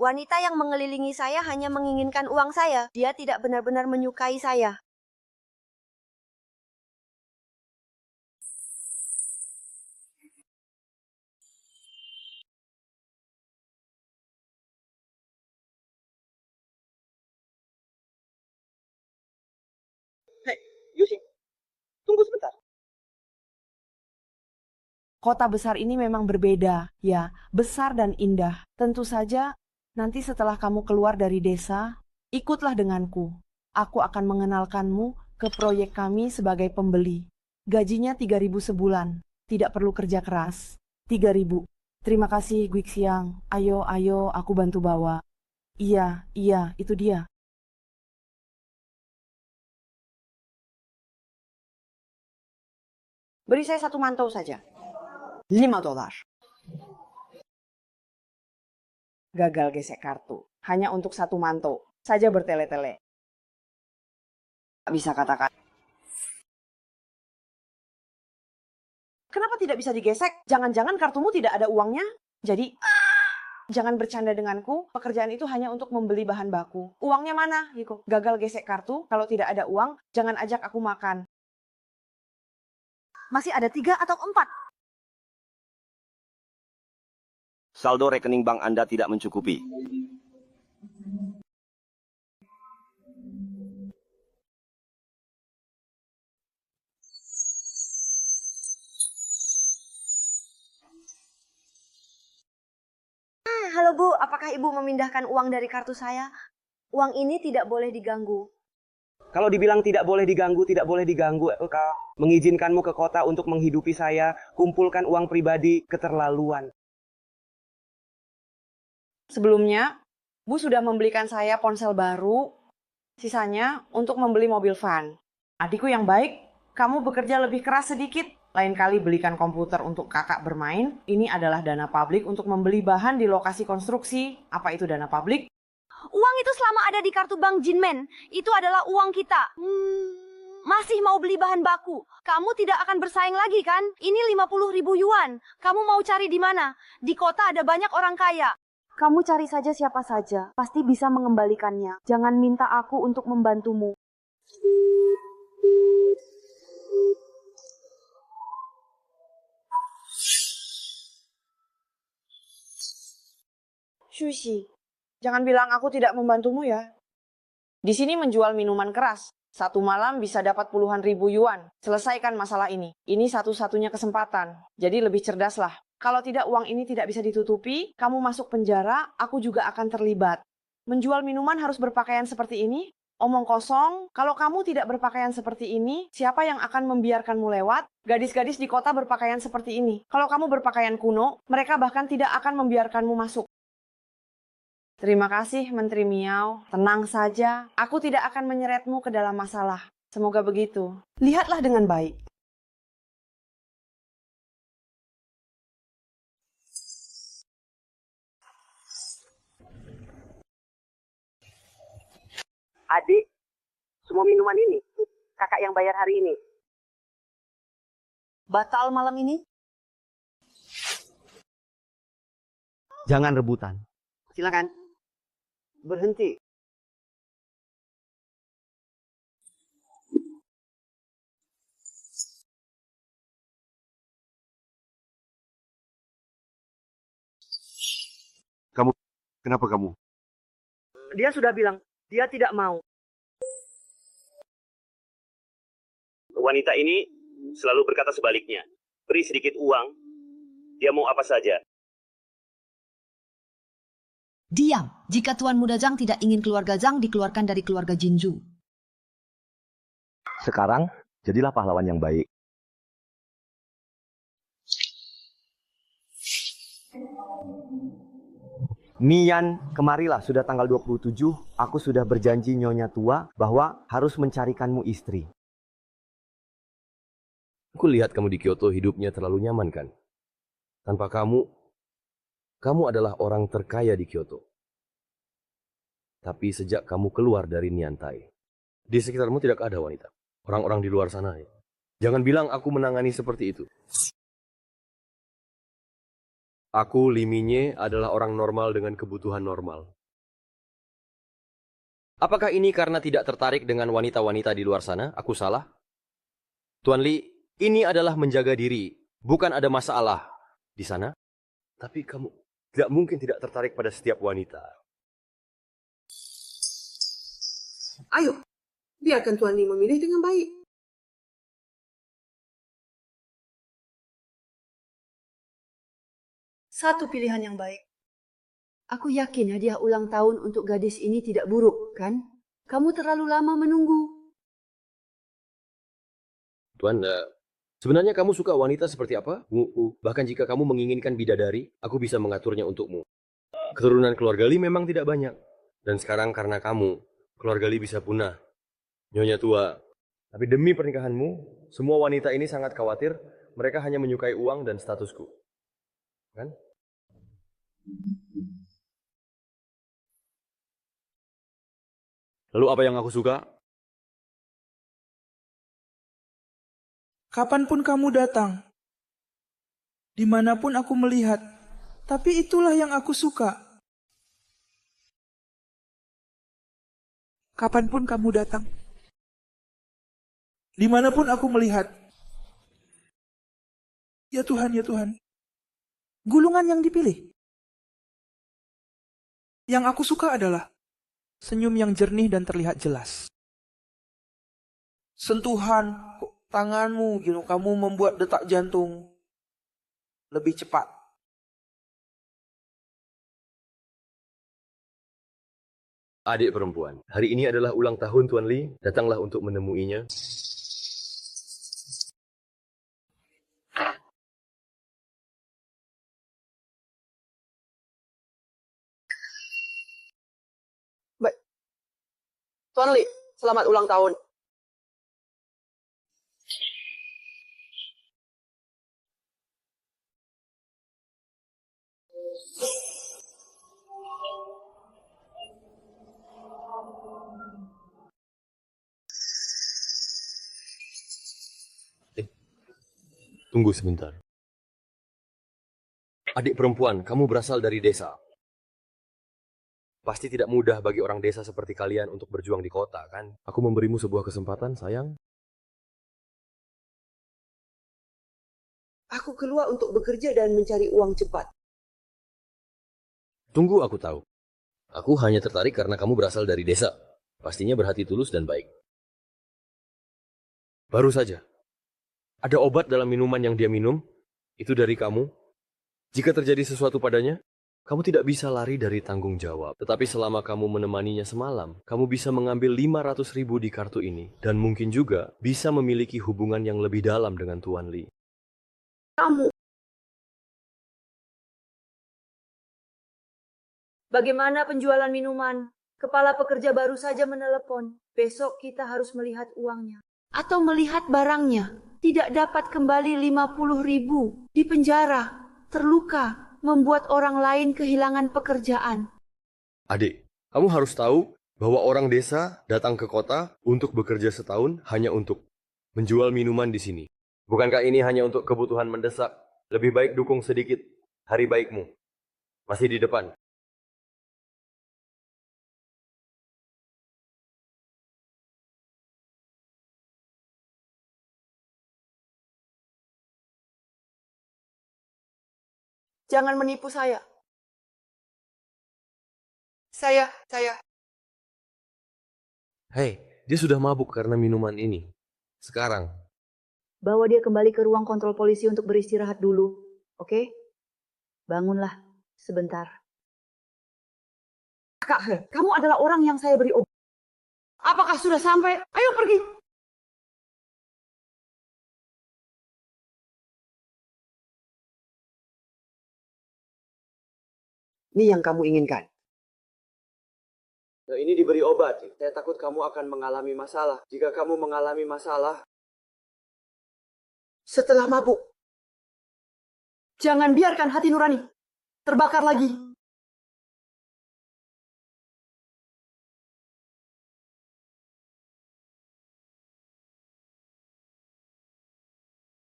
Wanita yang mengelilingi saya hanya menginginkan uang saya. Dia tidak benar-benar menyukai saya. Hei, Yushi, tunggu sebentar. Kota besar ini memang berbeda, ya, besar dan indah. Tentu saja, nanti setelah kamu keluar dari desa, ikutlah denganku. Aku akan mengenalkanmu ke proyek kami sebagai pembeli. Gajinya 3.000 sebulan, tidak perlu kerja keras. 3.000. Terima kasih, Guixiang. Ayo, aku bantu bawa. Iya, itu dia. Beri saya satu mantau saja. $5. Gagal gesek kartu. Hanya untuk satu mantau. Saja bertele-tele. Tak bisa katakan. Kenapa tidak bisa digesek? Jangan-jangan kartumu tidak ada uangnya? Jadi, jangan bercanda denganku. Pekerjaan itu hanya untuk membeli bahan baku. Uangnya mana, Hiko? Gagal gesek kartu. Kalau tidak ada uang, jangan ajak aku makan. Masih ada 3 atau 4. Saldo rekening bank Anda tidak mencukupi. Halo Bu, apakah Ibu memindahkan uang dari kartu saya? Uang ini tidak boleh diganggu. Kalau dibilang tidak boleh diganggu, mengizinkanmu ke kota untuk menghidupi saya, kumpulkan uang pribadi, keterlaluan. Sebelumnya, Bu sudah membelikan saya ponsel baru, sisanya untuk membeli mobil van. Adikku yang baik, kamu bekerja lebih keras sedikit. Lain kali belikan komputer untuk kakak bermain. Ini adalah dana publik untuk membeli bahan di lokasi konstruksi. Apa itu dana publik? Uang itu selama ada di kartu bank Jinmen, itu adalah uang kita. Masih mau beli bahan baku. Kamu tidak akan bersaing lagi kan? Ini 50.000 yuan. Kamu mau cari di mana? Di kota ada banyak orang kaya. Kamu cari saja siapa saja, pasti bisa mengembalikannya. Jangan minta aku untuk membantumu. Sushi, jangan bilang aku tidak membantumu ya. Di sini menjual minuman keras. Satu malam bisa dapat puluhan ribu yuan. Selesaikan masalah ini. Ini satu-satunya kesempatan. Jadi lebih cerdaslah. Kalau tidak uang ini tidak bisa ditutupi, kamu masuk penjara, aku juga akan terlibat. Menjual minuman harus berpakaian seperti ini? Omong kosong, kalau kamu tidak berpakaian seperti ini, siapa yang akan membiarkanmu lewat? Gadis-gadis di kota berpakaian seperti ini. Kalau kamu berpakaian kuno, mereka bahkan tidak akan membiarkanmu masuk. Terima kasih, Menteri Miao. Tenang saja, aku tidak akan menyeretmu ke dalam masalah. Semoga begitu. Lihatlah dengan baik. Adik, semua minuman ini, kakak yang bayar hari ini. Batal malam ini? Jangan rebutan. Silakan. Berhenti. Kenapa kamu? Dia sudah bilang, dia tidak mau. Wanita ini selalu berkata sebaliknya. Beri sedikit uang, dia mau apa saja. Diam. Jika Tuan Muda Zhang tidak ingin keluarga Zhang dikeluarkan dari keluarga Jinju. Sekarang, jadilah pahlawan yang baik. Mian, kemarilah, sudah tanggal 27, aku sudah berjanji Nyonya Tua bahwa harus mencarikanmu istri. Aku lihat kamu di Kyoto hidupnya terlalu nyaman kan? Tanpa kamu adalah orang terkaya di Kyoto. Tapi sejak kamu keluar dari Niantai, di sekitarmu tidak ada wanita. Orang-orang di luar sana. Ya. Jangan bilang aku menangani seperti itu. Aku, Li Minye, adalah orang normal dengan kebutuhan normal. Apakah ini karena tidak tertarik dengan wanita-wanita di luar sana? Aku salah? Tuan Li, ini adalah menjaga diri. Bukan ada masalah di sana. Tapi kamu tidak mungkin tidak tertarik pada setiap wanita. Ayo, biarkan Tuan Li memilih dengan baik. Satu pilihan yang baik. Aku yakin hadiah ulang tahun untuk gadis ini tidak buruk, kan? Kamu terlalu lama menunggu. Tuan, sebenarnya kamu suka wanita seperti apa? Bahkan jika kamu menginginkan bidadari, aku bisa mengaturnya untukmu. Keturunan keluarga Li memang tidak banyak. Dan sekarang karena kamu, keluarga Li bisa punah. Nyonya tua. Tapi demi pernikahanmu, semua wanita ini sangat khawatir. Mereka hanya menyukai uang dan statusku. Kan? Lalu apa yang aku suka? Kapanpun kamu datang, dimanapun aku melihat, tapi itulah yang aku suka. Kapanpun kamu datang, dimanapun aku melihat. Ya Tuhan, gulungan yang dipilih. Yang aku suka adalah senyum yang jernih dan terlihat jelas. Sentuhan tanganmu, kamu membuat detak jantung lebih cepat. Adik perempuan, hari ini adalah ulang tahun Tuan Li. Datanglah untuk menemuinya. Tuan Li, selamat ulang tahun. Tunggu sebentar. Adik perempuan, kamu berasal dari desa. Pasti tidak mudah bagi orang desa seperti kalian untuk berjuang di kota, kan? Aku memberimu sebuah kesempatan, sayang. Aku keluar untuk bekerja dan mencari uang cepat. Tunggu, aku tahu. Aku hanya tertarik karena kamu berasal dari desa. Pastinya berhati tulus dan baik. Baru saja. Ada obat dalam minuman yang dia minum. Itu dari kamu. Jika terjadi sesuatu padanya, kamu tidak bisa lari dari tanggung jawab. Tetapi selama kamu menemaninya semalam, kamu bisa mengambil 500.000 di kartu ini. Dan mungkin juga bisa memiliki hubungan yang lebih dalam dengan Tuan Li. Kamu, Bagaimana penjualan minuman? Kepala pekerja baru saja menelepon. Besok kita harus melihat uangnya. Atau melihat barangnya. Tidak dapat kembali 50.000. Di penjara. Terluka. Membuat orang lain kehilangan pekerjaan. Adik, kamu harus tahu bahwa orang desa datang ke kota untuk bekerja setahun hanya untuk menjual minuman di sini. Bukankah ini hanya untuk kebutuhan mendesak? Lebih baik dukung sedikit hari baikmu. Masih di depan. Jangan menipu saya. Saya. Hei, dia sudah mabuk karena minuman ini. Sekarang. Bawa dia kembali ke ruang kontrol polisi untuk beristirahat dulu. Oke? Bangunlah sebentar. Kak, kamu adalah orang yang saya beri obat. Apakah sudah sampai? Ayo pergi. ini yang kamu inginkan. Nah, ini diberi obat. Saya takut kamu akan mengalami masalah. Jika kamu mengalami masalah, Setelah mabuk, Jangan biarkan hati nurani terbakar lagi.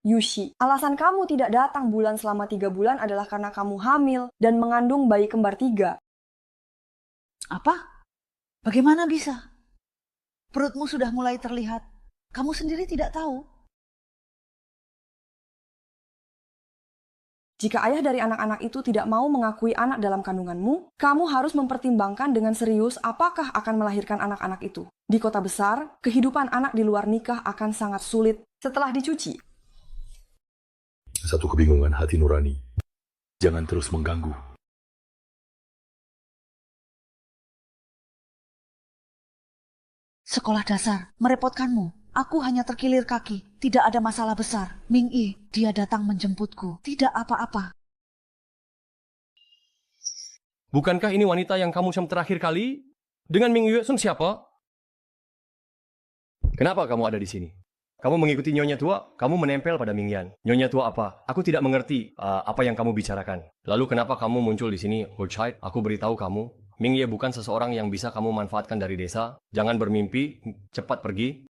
Yushi, alasan kamu tidak datang bulan selama 3 bulan adalah karena kamu hamil dan mengandung bayi kembar 3. Apa? Bagaimana bisa? Perutmu sudah mulai terlihat. Kamu sendiri tidak tahu. Jika ayah dari anak-anak itu tidak mau mengakui anak dalam kandunganmu, kamu harus mempertimbangkan dengan serius apakah akan melahirkan anak-anak itu. Di kota besar, kehidupan anak di luar nikah akan sangat sulit setelah dicuci. Satu kebingungan hati nurani. Jangan terus mengganggu. Sekolah dasar, merepotkanmu. Aku hanya terkilir kaki. Tidak ada masalah besar. Ming Yi, dia datang menjemputku. Tidak apa-apa. Bukankah ini wanita yang kamu sama terakhir kali? Dengan Ming Yue Sun siapa? Kenapa kamu ada di sini? Kamu mengikuti Nyonya Tua, kamu menempel pada Ming Yan. Nyonya Tua apa? Aku tidak mengerti apa yang kamu bicarakan. Lalu kenapa kamu muncul di sini, Hochheit? Aku beritahu kamu, Ming Ye bukan seseorang yang bisa kamu manfaatkan dari desa. Jangan bermimpi, cepat pergi.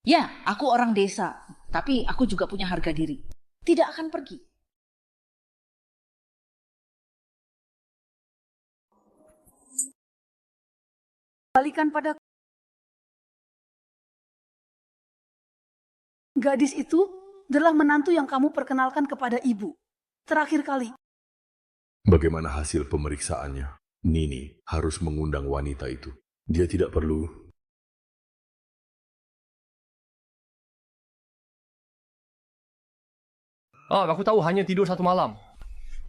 Ya, aku orang desa. Tapi aku juga punya harga diri. Tidak akan pergi. Balikan pada gadis itu adalah menantu yang kamu perkenalkan kepada ibu. Terakhir kali. Bagaimana hasil pemeriksaannya? Nini harus mengundang wanita itu. Dia tidak perlu. Oh, aku tahu hanya tidur 1 malam.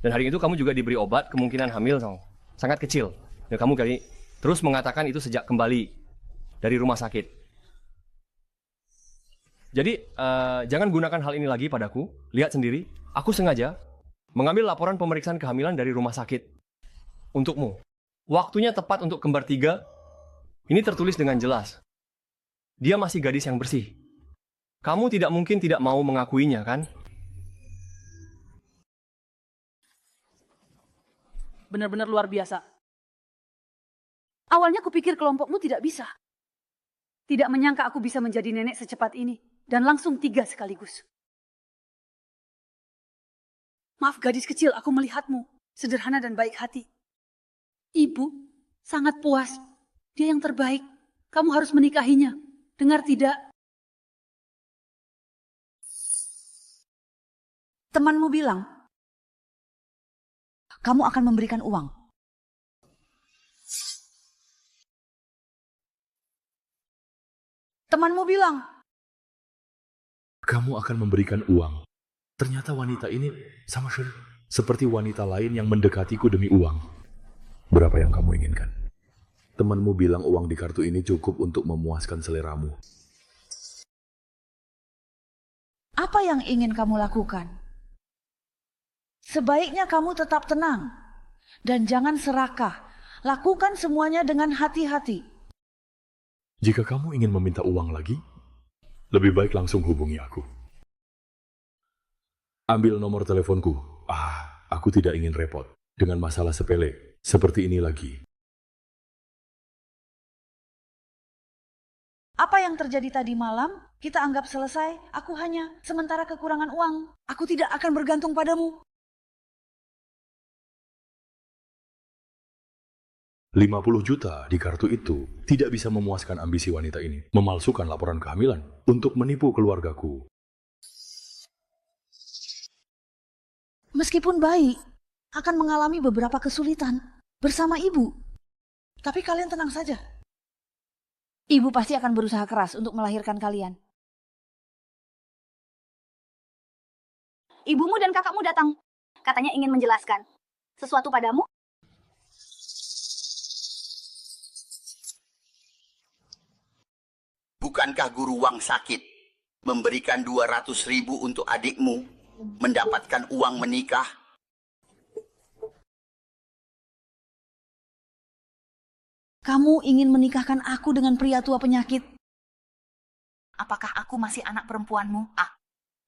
Dan hari itu kamu juga diberi obat, kemungkinan hamil, sangat kecil. Dan kamu terus mengatakan itu sejak kembali dari rumah sakit. Jadi, jangan gunakan hal ini lagi padaku. Lihat sendiri, aku sengaja mengambil laporan pemeriksaan kehamilan dari rumah sakit. Untukmu. Waktunya tepat untuk kembar 3. Ini tertulis dengan jelas. Dia masih gadis yang bersih. Kamu tidak mungkin tidak mau mengakuinya, kan? Benar-benar luar biasa. Awalnya kupikir kelompokmu tidak bisa. Tidak menyangka aku bisa menjadi nenek secepat ini. Dan langsung 3 sekaligus. Maaf gadis kecil, aku melihatmu. Sederhana dan baik hati. Ibu sangat puas. Dia yang terbaik. Kamu harus menikahinya. Dengar tidak? Temanmu bilang, kamu akan memberikan uang. Temanmu bilang, Kamu akan memberikan uang. Ternyata wanita ini sama seperti wanita lain yang mendekatiku demi uang. Berapa yang kamu inginkan? Temanmu bilang uang di kartu ini cukup untuk memuaskan seleramu. apa yang ingin kamu lakukan? Sebaiknya kamu tetap tenang dan jangan serakah. Lakukan semuanya dengan hati-hati. Jika kamu ingin meminta uang lagi, lebih baik langsung hubungi aku. Ambil nomor teleponku. Aku tidak ingin repot dengan masalah sepele seperti ini lagi. Apa yang terjadi tadi malam, kita anggap selesai. Aku hanya sementara kekurangan uang. Aku tidak akan bergantung padamu. 50 juta di kartu itu tidak bisa memuaskan ambisi wanita ini. Memalsukan laporan kehamilan untuk menipu keluargaku. Meskipun baik, akan mengalami beberapa kesulitan bersama ibu. Tapi kalian tenang saja. Ibu pasti akan berusaha keras untuk melahirkan kalian. Ibumu dan kakakmu datang. Katanya ingin menjelaskan sesuatu padamu. Bukankah Guru Wang sakit? Memberikan 200.000 untuk adikmu, mendapatkan uang menikah. Kamu ingin menikahkan aku dengan pria tua penyakit? Apakah aku masih anak perempuanmu?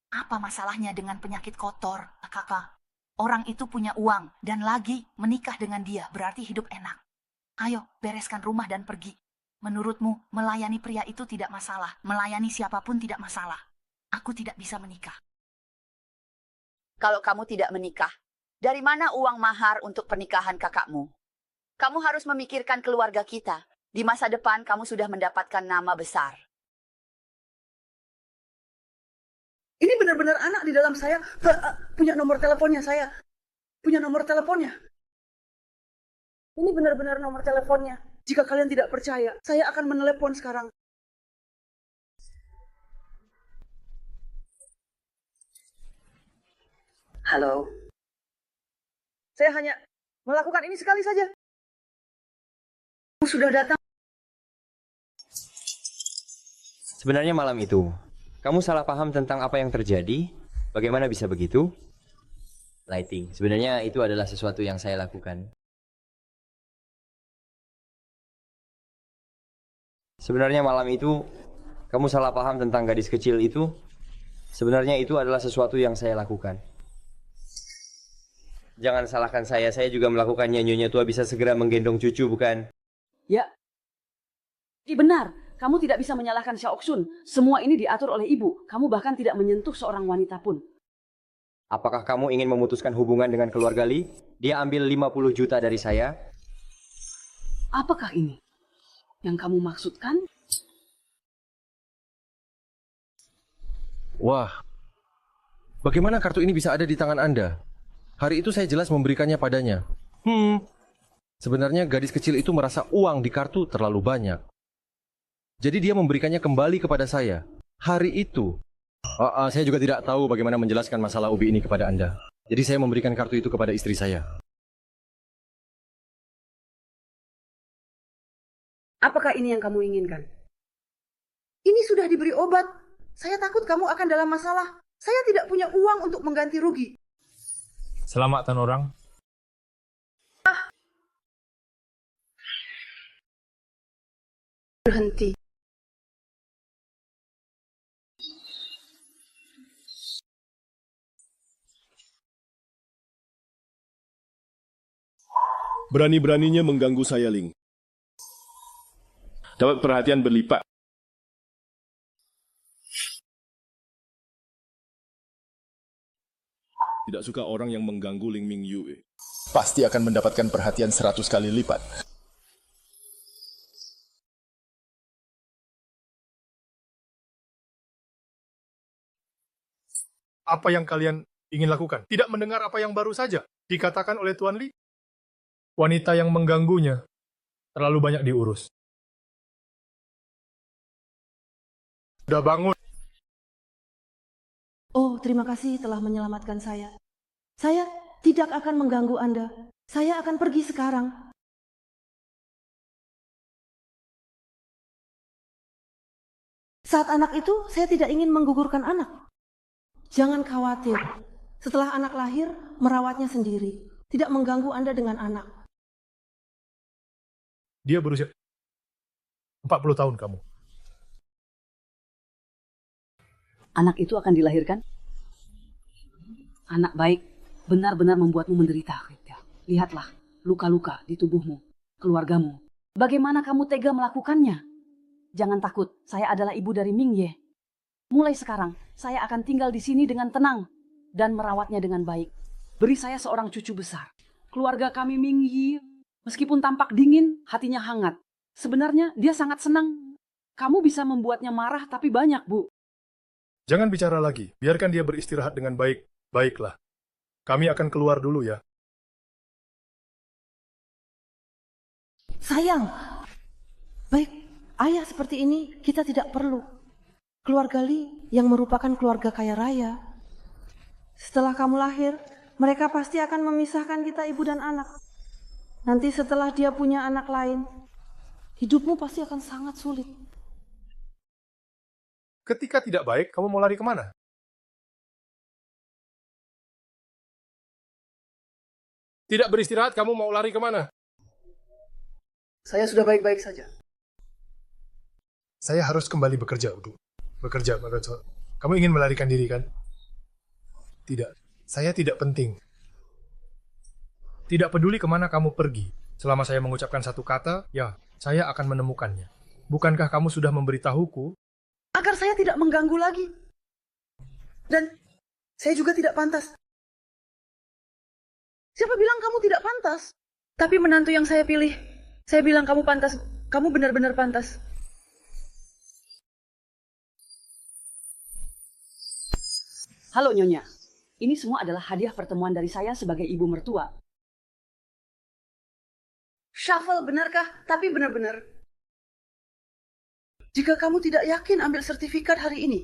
Apa masalahnya dengan penyakit kotor, kakak? Orang itu punya uang dan lagi menikah dengan dia, berarti hidup enak. Ayo, bereskan rumah dan pergi. Menurutmu, melayani pria itu tidak masalah. Melayani siapapun tidak masalah. Aku tidak bisa menikah. Kalau kamu tidak menikah, dari mana uang mahar untuk pernikahan kakakmu? Kamu harus memikirkan keluarga kita. Di masa depan kamu sudah mendapatkan nama besar. Ini benar-benar anak di dalam saya. Punya nomor teleponnya saya. Punya nomor teleponnya. Ini benar-benar nomor teleponnya. Jika kalian tidak percaya, saya akan menelepon sekarang. Halo. Saya hanya melakukan ini sekali saja. Kamu sudah datang. Sebenarnya malam itu, kamu salah paham tentang apa yang terjadi. Bagaimana bisa begitu? Lighting. Sebenarnya itu adalah sesuatu yang saya lakukan. Sebenarnya malam itu, kamu salah paham tentang gadis kecil itu. Sebenarnya itu adalah sesuatu yang saya lakukan. Jangan salahkan saya juga melakukannya. Nyonya tua bisa segera menggendong cucu, bukan? Ya. Benar. Kamu tidak bisa menyalahkan Xiao Xun. Semua ini diatur oleh ibu. Kamu bahkan tidak menyentuh seorang wanita pun. Apakah kamu ingin memutuskan hubungan dengan keluarga Li? Dia ambil 50 juta dari saya. Apakah ini yang kamu maksudkan? Wah, bagaimana kartu ini bisa ada di tangan Anda? Hari itu saya jelas memberikannya padanya. Sebenarnya gadis kecil itu merasa uang di kartu terlalu banyak. Jadi dia memberikannya kembali kepada saya. Hari itu. Saya juga tidak tahu bagaimana menjelaskan masalah ubi ini kepada Anda. Jadi saya memberikan kartu itu kepada istri saya. Apakah ini yang kamu inginkan? Ini sudah diberi obat. Saya takut kamu akan dalam masalah. Saya tidak punya uang untuk mengganti rugi. Selamatan orang. Berhenti. Berani-beraninya mengganggu saya, Ling. Dapat perhatian berlipat. Tidak suka orang yang mengganggu Ling Mingyue. Pasti akan mendapatkan perhatian 100 kali lipat. Apa yang kalian ingin lakukan? Tidak mendengar apa yang baru saja dikatakan oleh Tuan Li? Wanita yang mengganggunya terlalu banyak diurus. Sudah bangun. Oh, terima kasih telah menyelamatkan saya. Saya tidak akan mengganggu Anda. Saya akan pergi sekarang. Saat anak itu, saya tidak ingin menggugurkan anak. Jangan khawatir. Setelah anak lahir, merawatnya sendiri. Tidak mengganggu Anda dengan anak. Dia berusia 40 tahun kamu. Anak itu akan dilahirkan. Anak baik benar-benar membuatmu menderita. Lihatlah luka-luka di tubuhmu, keluargamu. Bagaimana kamu tega melakukannya? Jangan takut, saya adalah ibu dari Ming Ye. Mulai sekarang, saya akan tinggal di sini dengan tenang dan merawatnya dengan baik. Beri saya seorang cucu besar. Keluarga kami Ming Ye, meskipun tampak dingin, hatinya hangat. Sebenarnya dia sangat senang. Kamu bisa membuatnya marah, tapi banyak, Bu. Jangan bicara lagi, biarkan dia beristirahat dengan baik. Baiklah, kami akan keluar dulu ya. Sayang, baik, ayah seperti ini kita tidak perlu. Keluarga Li yang merupakan keluarga kaya raya. Setelah kamu lahir, mereka pasti akan memisahkan kita ibu dan anak. Nanti setelah dia punya anak lain, hidupmu pasti akan sangat sulit. Ketika tidak baik, kamu mau lari kemana? Tidak beristirahat, kamu mau lari kemana? Saya sudah baik-baik saja. Saya harus kembali bekerja, Udu. Bekerja. Kamu ingin melarikan diri, kan? Tidak, saya tidak penting. Tidak peduli kemana kamu pergi. Selama saya mengucapkan satu kata, ya, saya akan menemukannya. Bukankah kamu sudah memberitahuku Agar saya tidak mengganggu lagi. Dan saya juga tidak pantas. Siapa bilang kamu tidak pantas? Tapi menantu yang saya pilih, saya bilang kamu pantas, kamu benar-benar pantas. Halo Nyonya, ini semua adalah hadiah pertemuan dari saya sebagai ibu mertua. Shuffle, benarkah? Tapi benar-benar. Jika kamu tidak yakin ambil sertifikat hari ini.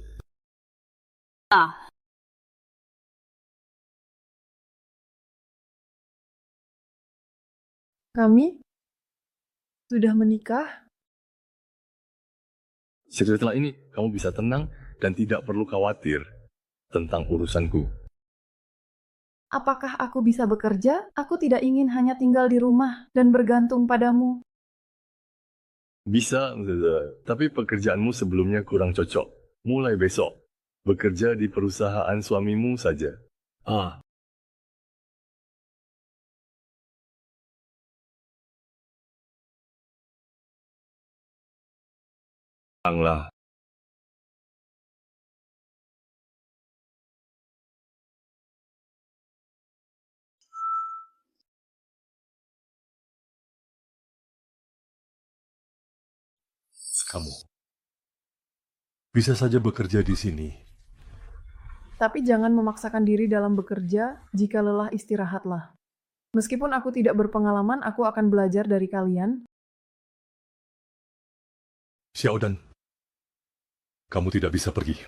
Kami sudah menikah. Setelah ini, kamu bisa tenang dan tidak perlu khawatir tentang urusanku. Apakah aku bisa bekerja? Aku tidak ingin hanya tinggal di rumah dan bergantung padamu. Bisa, tapi pekerjaanmu sebelumnya kurang cocok. Mulai besok, bekerja di perusahaan suamimu saja. Lah. Kamu bisa saja bekerja di sini. Tapi jangan memaksakan diri dalam bekerja, jika lelah istirahatlah. Meskipun aku tidak berpengalaman, aku akan belajar dari kalian. Xiaodan, kamu tidak bisa pergi.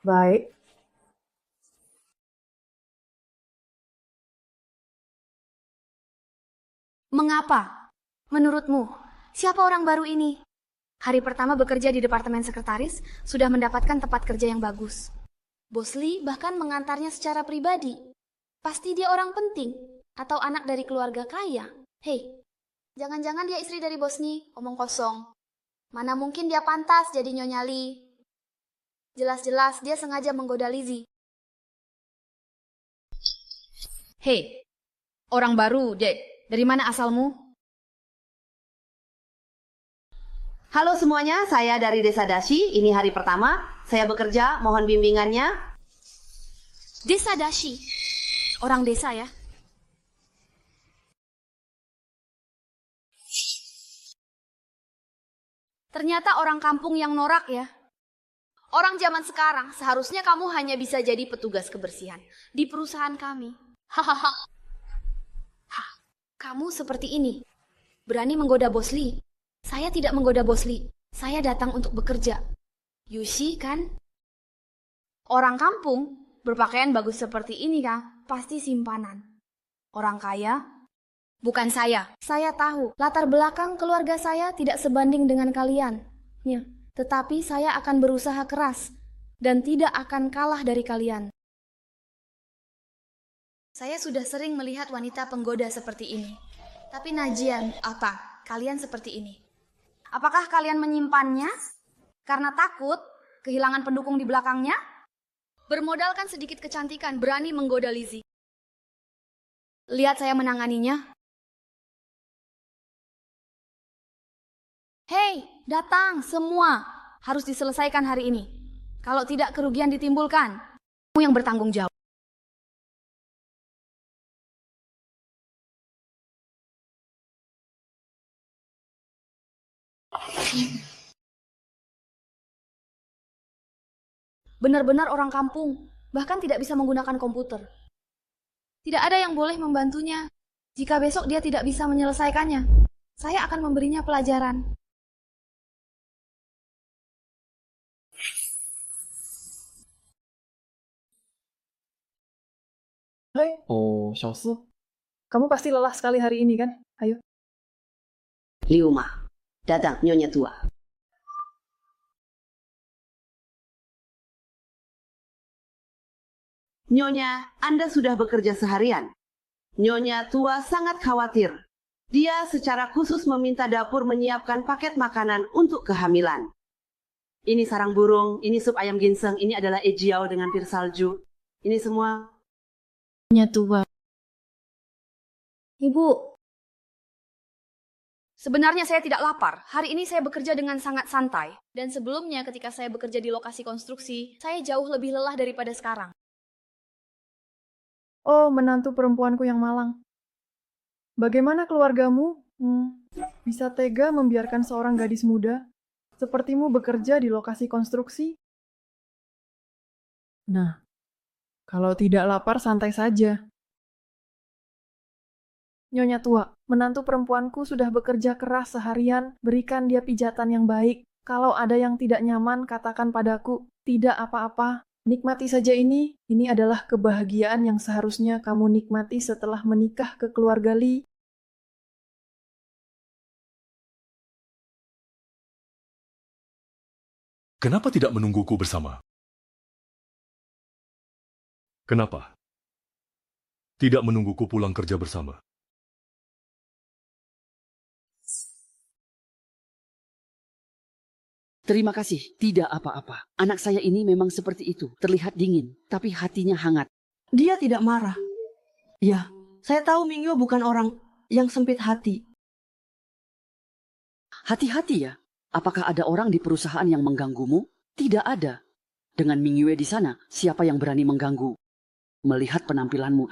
Baik. Mengapa? Menurutmu, siapa orang baru ini? Hari pertama bekerja di departemen sekretaris, sudah mendapatkan tempat kerja yang bagus. Bos Lee bahkan mengantarnya secara pribadi. Pasti dia orang penting, atau anak dari keluarga kaya. Hei, jangan-jangan dia istri dari Bos Lee, omong kosong. Mana mungkin dia pantas jadi Nyonya Lee. Jelas-jelas dia sengaja menggoda Lizzie. Hei, orang baru, Dek. Dari mana asalmu? Halo semuanya, saya dari Desa Dashi. Ini hari pertama. Saya bekerja, mohon bimbingannya. Desa Dashi. Orang desa ya. Ternyata orang kampung yang norak ya. Orang zaman sekarang seharusnya kamu hanya bisa jadi petugas kebersihan di perusahaan kami. Hahaha. Kamu seperti ini. Berani menggoda Bos Lee. Saya tidak menggoda Bos Lee. Saya datang untuk bekerja. Yushi kan? Orang kampung berpakaian bagus seperti ini kan? Pasti simpanan. Orang kaya? Bukan saya. Saya tahu latar belakang keluarga saya tidak sebanding dengan kalian. Ya, tetapi saya akan berusaha keras dan tidak akan kalah dari kalian. Saya sudah sering melihat wanita penggoda seperti ini. Tapi Najian, apa? Kalian seperti ini. Apakah kalian menyimpannya? Karena takut kehilangan pendukung di belakangnya? Bermodalkan sedikit kecantikan, berani menggoda Lizzie. Lihat saya menanganinya. Hei, datang semua. Harus diselesaikan hari ini. Kalau tidak kerugian ditimbulkan. Kamu yang bertanggung jawab. Benar-benar orang kampung, bahkan tidak bisa menggunakan komputer. Tidak ada yang boleh membantunya. Jika besok dia tidak bisa menyelesaikannya, saya akan memberinya pelajaran. Hei, Xiaosi. Kamu pasti lelah sekali hari ini kan? Ayo. Liu Ma, datang Nyonya tua. Nyonya, Anda sudah bekerja seharian. Nyonya tua sangat khawatir. Dia secara khusus meminta dapur menyiapkan paket makanan untuk kehamilan. Ini sarang burung, ini sup ayam ginseng, ini adalah ejiao dengan pir salju. Ini semua. Nyonya tua. Ibu. Sebenarnya saya tidak lapar. Hari ini saya bekerja dengan sangat santai. Dan sebelumnya ketika saya bekerja di lokasi konstruksi, saya jauh lebih lelah daripada sekarang. Oh, menantu perempuanku yang malang. Bagaimana keluargamu? Bisa tega membiarkan seorang gadis muda sepertimu bekerja di lokasi konstruksi? Nah, kalau tidak lapar santai saja. Nyonya tua, menantu perempuanku sudah bekerja keras seharian, berikan dia pijatan yang baik. Kalau ada yang tidak nyaman, katakan padaku. Tidak apa-apa, nikmati saja ini. Ini adalah kebahagiaan yang seharusnya kamu nikmati setelah menikah ke keluarga Li. Kenapa tidak menungguku bersama? Kenapa? Tidak menungguku pulang kerja bersama? Terima kasih, tidak apa-apa. Anak saya ini memang seperti itu, terlihat dingin, tapi hatinya hangat. Dia tidak marah. Ya, saya tahu Mingyo bukan orang yang sempit hati. Hati-hati ya. Apakah ada orang di perusahaan yang mengganggumu? Tidak ada. Dengan Mingyue di sana, siapa yang berani mengganggu? Melihat penampilanmu,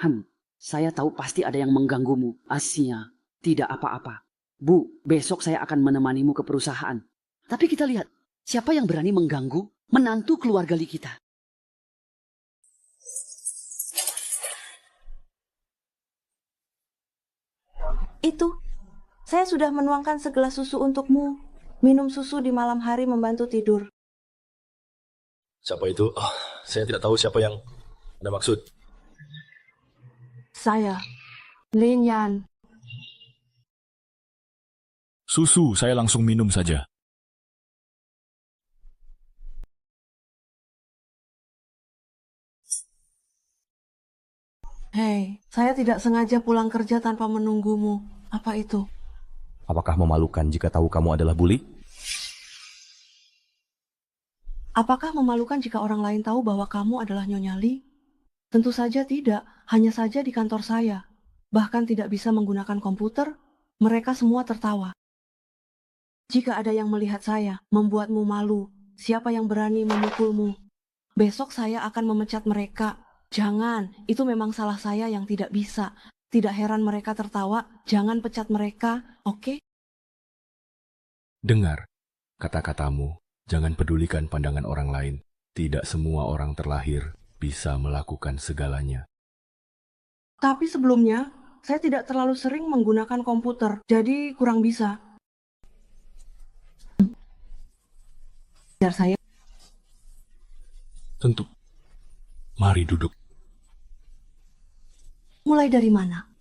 saya tahu pasti ada yang mengganggumu. Asia, tidak apa-apa. Bu, besok saya akan menemanimu ke perusahaan. Tapi kita lihat, siapa yang berani mengganggu menantu keluarga Li kita? Itu, saya sudah menuangkan segelas susu untukmu. Minum susu di malam hari membantu tidur. Siapa itu? Saya tidak tahu siapa yang Anda maksud. Saya, Lin Yan. Susu, saya langsung minum saja. Hei, saya tidak sengaja pulang kerja tanpa menunggumu. Apa itu? Apakah memalukan jika tahu kamu adalah bully? Apakah memalukan jika orang lain tahu bahwa kamu adalah Nyonya Li? Tentu saja tidak, hanya saja di kantor saya. Bahkan tidak bisa menggunakan komputer, mereka semua tertawa. Jika ada yang melihat saya, membuatmu malu, siapa yang berani memukulmu? Besok saya akan memecat mereka. Jangan, itu memang salah saya yang tidak bisa. Tidak heran mereka tertawa, jangan pecat mereka, oke? Dengar kata-katamu. Jangan pedulikan pandangan orang lain. Tidak semua orang terlahir bisa melakukan segalanya. Tapi sebelumnya, saya tidak terlalu sering menggunakan komputer, jadi kurang bisa. Biar saya. Tentu. Mari duduk. Mulai dari mana?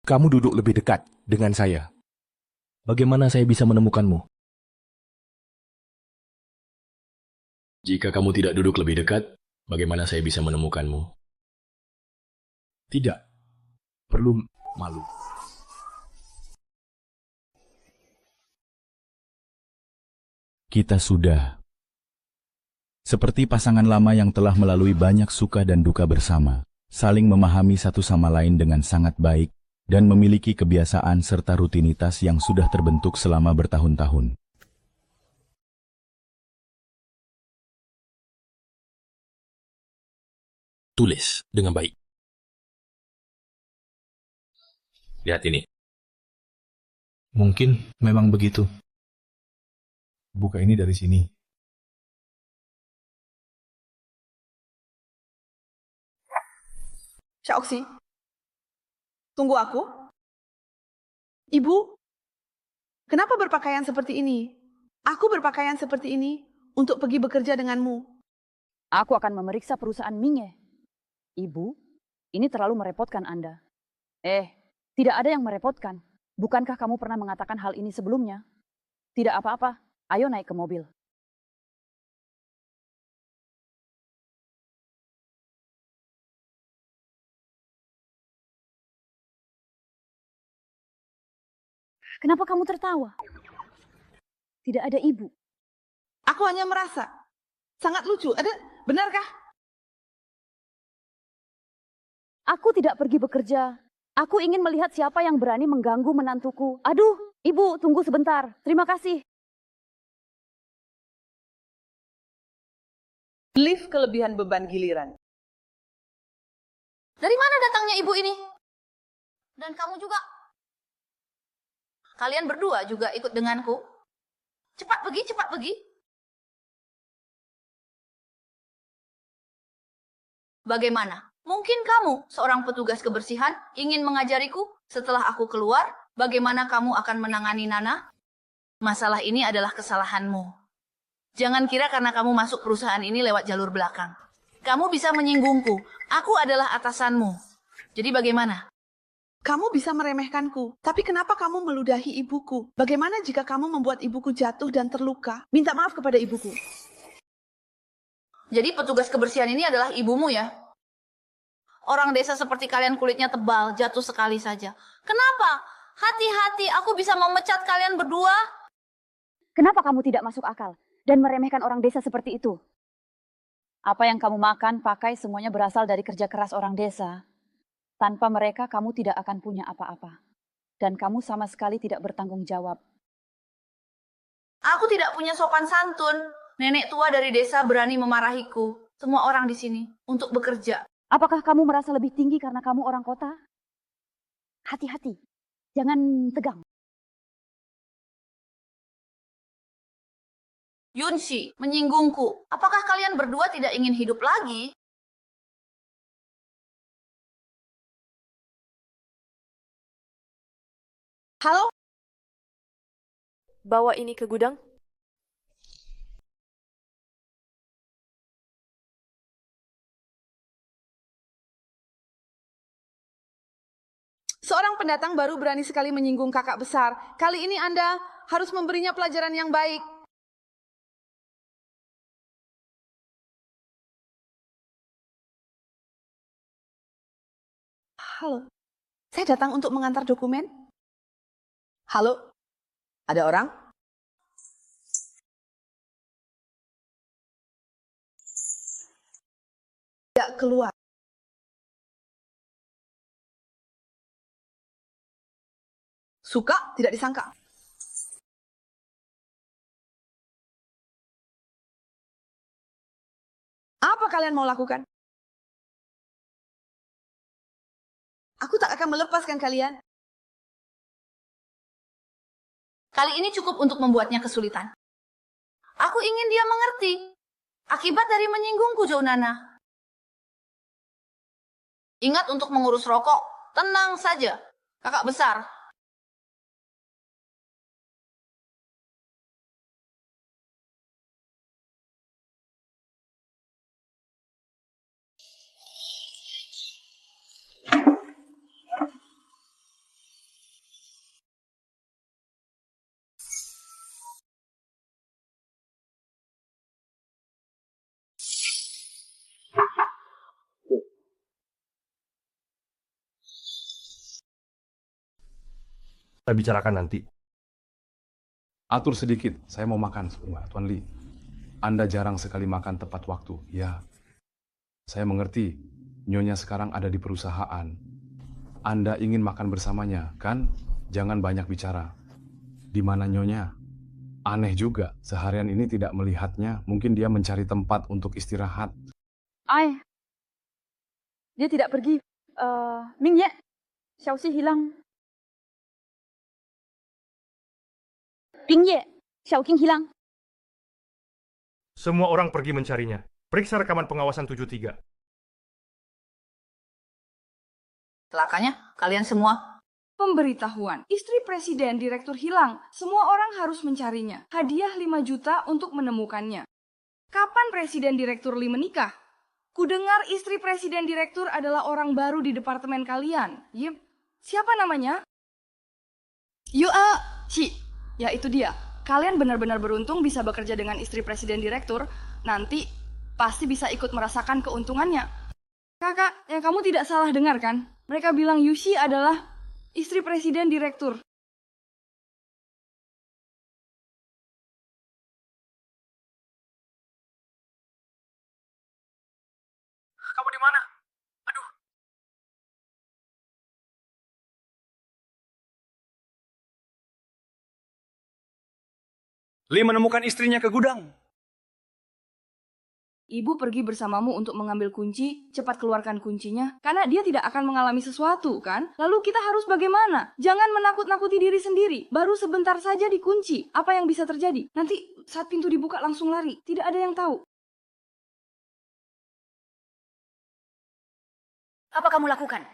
Kamu duduk lebih dekat dengan saya. Bagaimana saya bisa menemukanmu? Jika kamu tidak duduk lebih dekat, bagaimana saya bisa menemukanmu? Tidak. Perlu malu. Kita sudah seperti pasangan lama yang telah melalui banyak suka dan duka bersama, saling memahami satu sama lain dengan sangat baik, dan memiliki kebiasaan serta rutinitas yang sudah terbentuk selama bertahun-tahun. Tulis dengan baik. Lihat ini. Mungkin memang begitu. Buka ini dari sini. Xiaoxi, tunggu aku. Ibu, kenapa berpakaian seperti ini? Aku berpakaian seperti ini untuk pergi bekerja denganmu. Aku akan memeriksa perusahaan Mingye. Ibu, ini terlalu merepotkan Anda. Tidak ada yang merepotkan. Bukankah kamu pernah mengatakan hal ini sebelumnya? Tidak apa-apa, ayo naik ke mobil. Kenapa kamu tertawa? Tidak ada ibu. Aku hanya merasa sangat lucu. Benarkah? Aku tidak pergi bekerja. Aku ingin melihat siapa yang berani mengganggu menantuku. Aduh, ibu, tunggu sebentar. Terima kasih. Lift kelebihan beban giliran. Dari mana datangnya ibu ini? Dan kamu juga. Kalian berdua juga ikut denganku. Cepat pergi, cepat pergi. Bagaimana? Mungkin kamu, seorang petugas kebersihan, ingin mengajariku setelah aku keluar, bagaimana kamu akan menangani Nana? Masalah ini adalah kesalahanmu. Jangan kira karena kamu masuk perusahaan ini lewat jalur belakang. Kamu bisa menyinggungku. Aku adalah atasanmu. Jadi bagaimana? Kamu bisa meremehkanku, tapi kenapa kamu meludahi ibuku? Bagaimana jika kamu membuat ibuku jatuh dan terluka? Minta maaf kepada ibuku. Jadi petugas kebersihan ini adalah ibumu ya? Orang desa seperti kalian kulitnya tebal, jatuh sekali saja. Kenapa? Hati-hati, aku bisa memecat kalian berdua. Kenapa kamu tidak masuk akal dan meremehkan orang desa seperti itu? Apa yang kamu makan, pakai, semuanya berasal dari kerja keras orang desa. Tanpa mereka, kamu tidak akan punya apa-apa. Dan kamu sama sekali tidak bertanggung jawab. Aku tidak punya sopan santun. Nenek tua dari desa berani memarahiku. Semua orang di sini untuk bekerja. Apakah kamu merasa lebih tinggi karena kamu orang kota? Hati-hati, jangan tegang. Yunshi, menyinggungku. Apakah kalian berdua tidak ingin hidup lagi? Halo? Bawa ini ke gudang. Seorang pendatang baru berani sekali menyinggung kakak besar. Kali ini Anda harus memberinya pelajaran yang baik. Halo, saya datang untuk mengantar dokumen. Halo, ada orang? Tidak keluar. Suka, tidak disangka. Apa kalian mau lakukan? Aku tak akan melepaskan kalian. Kali ini cukup untuk membuatnya kesulitan. Aku ingin dia mengerti. Akibat dari menyinggungku, Jounana. Ingat untuk mengurus rokok. Tenang saja, kakak besar. Kita bicarakan nanti. Atur sedikit, saya mau makan sebentar, Tuan Li. Anda jarang sekali makan tepat waktu. Ya, saya mengerti. Nyonya sekarang ada di perusahaan. Anda ingin makan bersamanya, kan? Jangan banyak bicara. Di mana Nyonya? Aneh juga, seharian ini tidak melihatnya. Mungkin dia mencari tempat untuk istirahat. Ai, dia tidak pergi. Ming Ye, Xiaoxi hilang. Ping Ye, Xiaoqing hilang. Semua orang pergi mencarinya. Periksa rekaman pengawasan 73. Celakanya, kalian semua. Pemberitahuan, istri presiden direktur hilang. Semua orang harus mencarinya. Hadiah 5 juta untuk menemukannya. Kapan presiden direktur Li menikah? Kudengar istri presiden direktur adalah orang baru di departemen kalian. Yep. Siapa namanya? Si. Ya itu dia. Kalian benar-benar beruntung bisa bekerja dengan istri presiden direktur. Nanti pasti bisa ikut merasakan keuntungannya. Kakak, yang kamu tidak salah dengar kan? Mereka bilang Yushi adalah istri presiden direktur. Kamu di mana? Aduh. Li menemukan istrinya ke gudang. Ibu pergi bersamamu untuk mengambil kunci, cepat keluarkan kuncinya, karena dia tidak akan mengalami sesuatu, kan? Lalu kita harus bagaimana? Jangan menakut-nakuti diri sendiri. Baru sebentar saja dikunci. Apa yang bisa terjadi? Nanti saat pintu dibuka langsung lari. Tidak ada yang tahu. Apa kamu lakukan?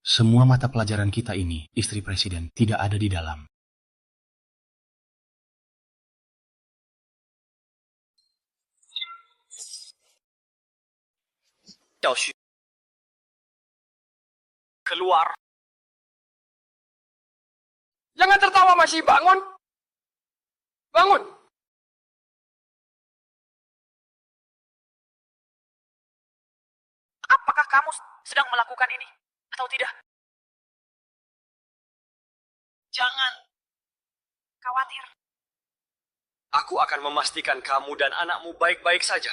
Semua mata pelajaran kita ini, istri presiden, tidak ada di dalam. Keluar. Jangan tertawa, masih bangun. Bangun. Apakah kamu sedang melakukan ini atau tidak? Jangan. Khawatir. Aku akan memastikan kamu dan anakmu baik-baik saja.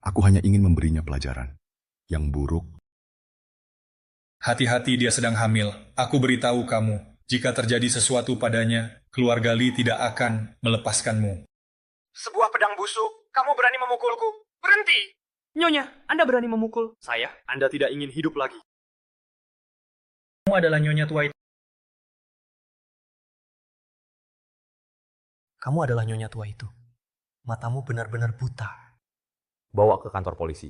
Aku hanya ingin memberinya pelajaran. Yang buruk. Hati-hati, dia sedang hamil. Aku beritahu kamu, jika terjadi sesuatu padanya, keluarga Lee tidak akan melepaskanmu. Sebuah pedang busuk. Kamu berani memukulku? Berhenti! Nyonya, Anda berani memukul saya? Anda tidak ingin hidup lagi. Kamu adalah nyonya tua itu. Kamu adalah nyonya tua itu. Matamu benar-benar buta. Bawa ke kantor polisi.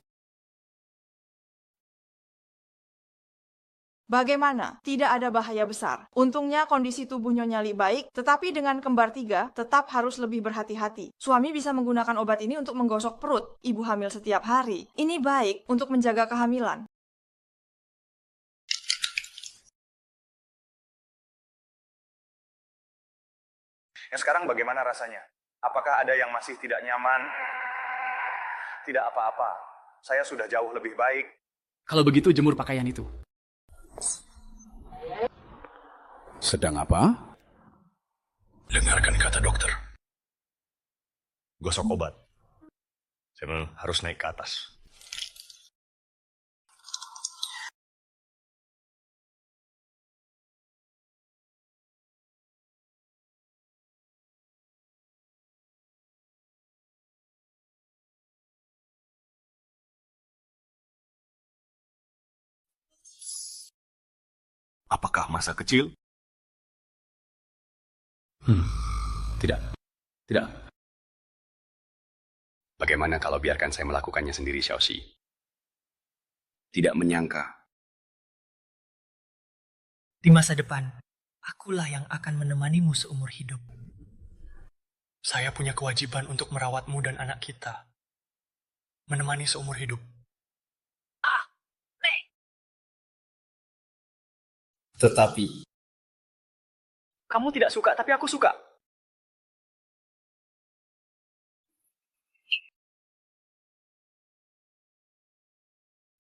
Bagaimana? Tidak ada bahaya besar. Untungnya kondisi tubuh Nyonya Li baik, tetapi dengan kembar 3 tetap harus lebih berhati-hati. Suami bisa menggunakan obat ini untuk menggosok perut ibu hamil setiap hari. Ini baik untuk menjaga kehamilan. Sekarang bagaimana rasanya? Apakah ada yang masih tidak nyaman? Tidak apa-apa. Saya sudah jauh lebih baik. Kalau begitu jemur pakaian itu. Sedang apa? Dengarkan kata dokter. Gosok obat. Saya harus naik ke atas. Apakah masa kecil? Tidak. Tidak. Bagaimana kalau biarkan saya melakukannya sendiri, Xiaoxi? Tidak menyangka. Di masa depan, akulah yang akan menemanimu seumur hidup. Saya punya kewajiban untuk merawatmu dan anak kita. Menemani seumur hidup. Tetapi kamu tidak suka, tapi aku suka.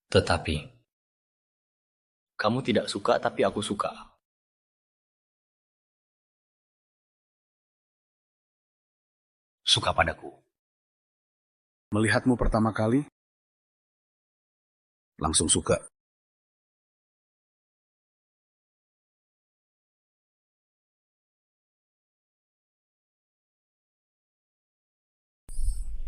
Tetapi kamu tidak suka, tapi aku suka. Suka padaku. Melihatmu pertama kali, langsung suka.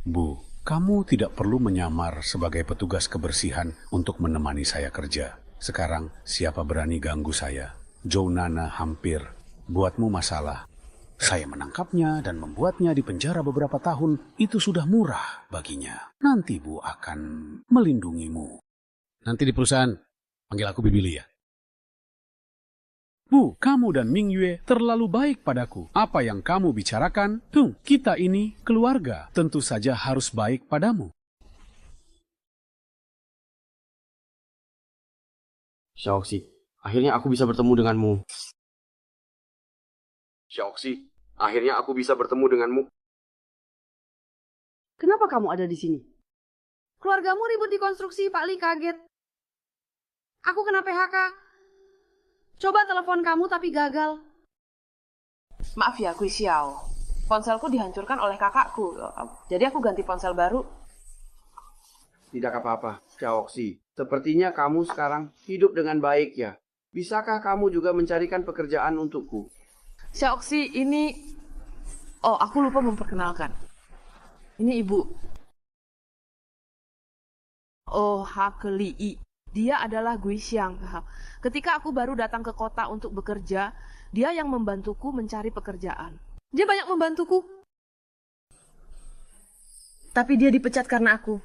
Bu, kamu tidak perlu menyamar sebagai petugas kebersihan untuk menemani saya kerja. Sekarang, siapa berani ganggu saya? Jounana hampir buatmu masalah. Saya menangkapnya dan membuatnya di penjara beberapa tahun. Itu sudah murah baginya. Nanti Bu akan melindungimu. Nanti di perusahaan, panggil aku Bibili ya. Bu, kamu dan Ming Yue terlalu baik padaku. Apa yang kamu bicarakan? Kita ini keluarga. Tentu saja harus baik padamu. Xiaoxi, akhirnya aku bisa bertemu denganmu. Xiaoxi, akhirnya aku bisa bertemu denganmu. Kenapa kamu ada di sini? Keluargamu ribut di konstruksi, Pak Li kaget. Aku kena PHK. Coba telepon kamu tapi gagal. Maaf ya, Kui Xiao. Ponselku dihancurkan oleh kakakku. Jadi aku ganti ponsel baru. Tidak apa-apa, Xiaoxi. Sepertinya kamu sekarang hidup dengan baik ya. Bisakah kamu juga mencarikan pekerjaan untukku? Xiaoxi, ini... Oh, aku lupa memperkenalkan. Ini ibu. Oh, Hakeli. Dia adalah Gui Xiang. Ketika aku baru datang ke kota untuk bekerja, dia yang membantuku mencari pekerjaan. Dia banyak membantuku. Tapi dia dipecat karena aku.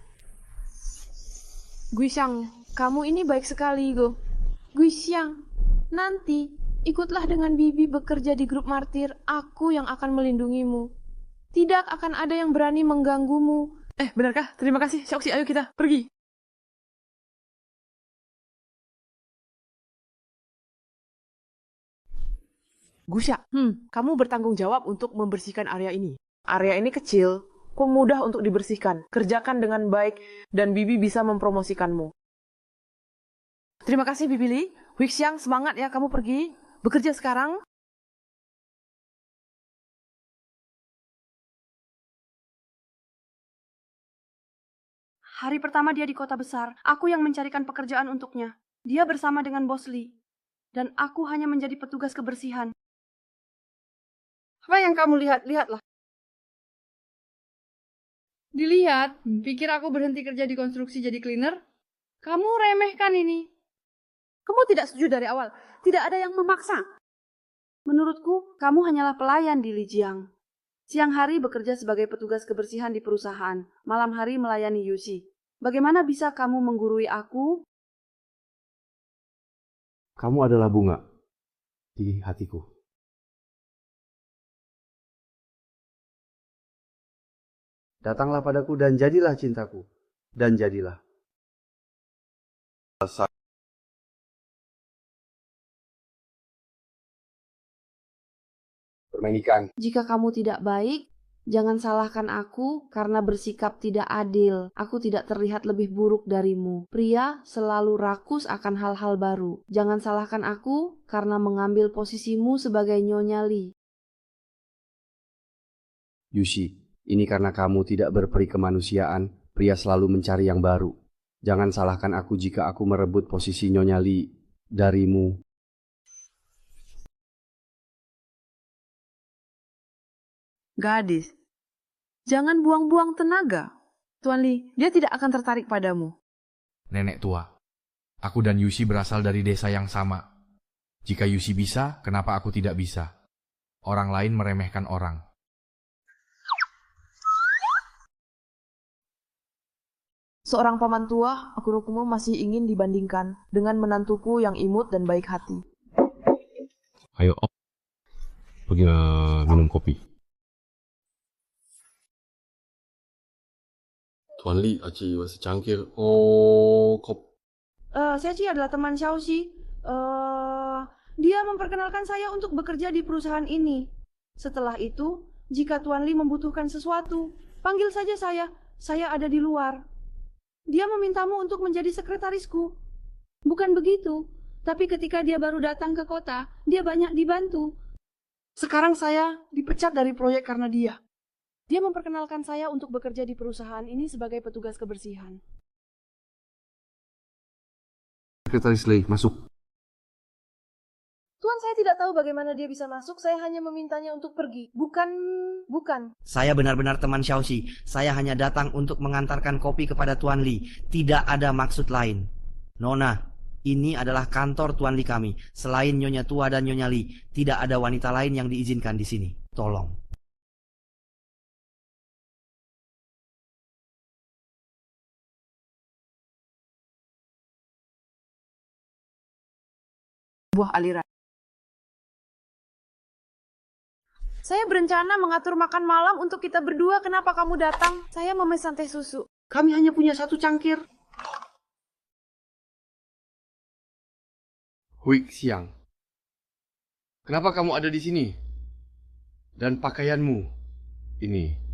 Gui Xiang, kamu ini baik sekali, Go. Gui Xiang, nanti ikutlah dengan Bibi bekerja di grup martir. Aku yang akan melindungimu. Tidak akan ada yang berani mengganggumu. Benarkah? Terima kasih, Xiaoxi. Ayo kita pergi. Gusya, kamu bertanggung jawab untuk membersihkan area ini. Area ini kecil, kok mudah untuk dibersihkan. Kerjakan dengan baik, dan Bibi bisa mempromosikanmu. Terima kasih, Bibi Li. Wixiang, semangat ya kamu pergi. Bekerja sekarang. Hari pertama dia di kota besar, aku yang mencarikan pekerjaan untuknya. Dia bersama dengan Bos Lee. Dan aku hanya menjadi petugas kebersihan. Apa yang kamu lihat? Lihatlah. Dilihat, pikir aku berhenti kerja di konstruksi jadi cleaner? Kamu remehkan ini. Kamu tidak setuju dari awal. Tidak ada yang memaksa. Menurutku, kamu hanyalah pelayan di Lijiang. Siang hari bekerja sebagai petugas kebersihan di perusahaan. Malam hari melayani Yushi. Bagaimana bisa kamu menggurui aku? Kamu adalah bunga di hatiku. Datanglah padaku dan jadilah cintaku. Dan jadilah. Bermain ikan. Jika kamu tidak baik, jangan salahkan aku karena bersikap tidak adil. Aku tidak terlihat lebih buruk darimu. Pria selalu rakus akan hal-hal baru. Jangan salahkan aku karena mengambil posisimu sebagai Nyonya Li. Yushi, ini karena kamu tidak berperi kemanusiaan. Pria selalu mencari yang baru. Jangan salahkan aku jika aku merebut posisi Nyonya Li darimu. Gadis, jangan buang-buang tenaga. Tuan Li, dia tidak akan tertarik padamu. Nenek tua, aku dan Yushi berasal dari desa yang sama. Jika Yushi bisa, kenapa aku tidak bisa? Orang lain meremehkan orang. Seorang paman tua, Akunokumo masih ingin dibandingkan dengan menantuku yang imut dan baik hati. Ayo, Op. Pergi minum kopi. Tuan Li, aci secangkir. Oh, Sechi adalah teman Xiaoxi. Dia memperkenalkan saya untuk bekerja di perusahaan ini. Setelah itu, jika Tuan Li membutuhkan sesuatu, panggil saja saya. Saya ada di luar. Dia memintamu untuk menjadi sekretarisku. Bukan begitu, tapi ketika dia baru datang ke kota, dia banyak dibantu. Sekarang saya dipecat dari proyek karena dia. Dia memperkenalkan saya untuk bekerja di perusahaan ini sebagai petugas kebersihan. Sekretaris Li, masuk. Tuan, saya tidak tahu bagaimana dia bisa masuk. Saya hanya memintanya untuk pergi. Bukan. Saya benar-benar teman Xiaoxi. Saya hanya datang untuk mengantarkan kopi kepada Tuan Li. Tidak ada maksud lain. Nona, ini adalah kantor Tuan Li kami. Selain Nyonya Tua dan Nyonya Li, tidak ada wanita lain yang diizinkan di sini. Tolong. Buah aliran. Saya berencana mengatur makan malam untuk kita berdua. Kenapa kamu datang? Saya memesan teh susu. Kami hanya punya satu cangkir. Hui Xiang, kenapa kamu ada di sini? Dan pakaianmu ini.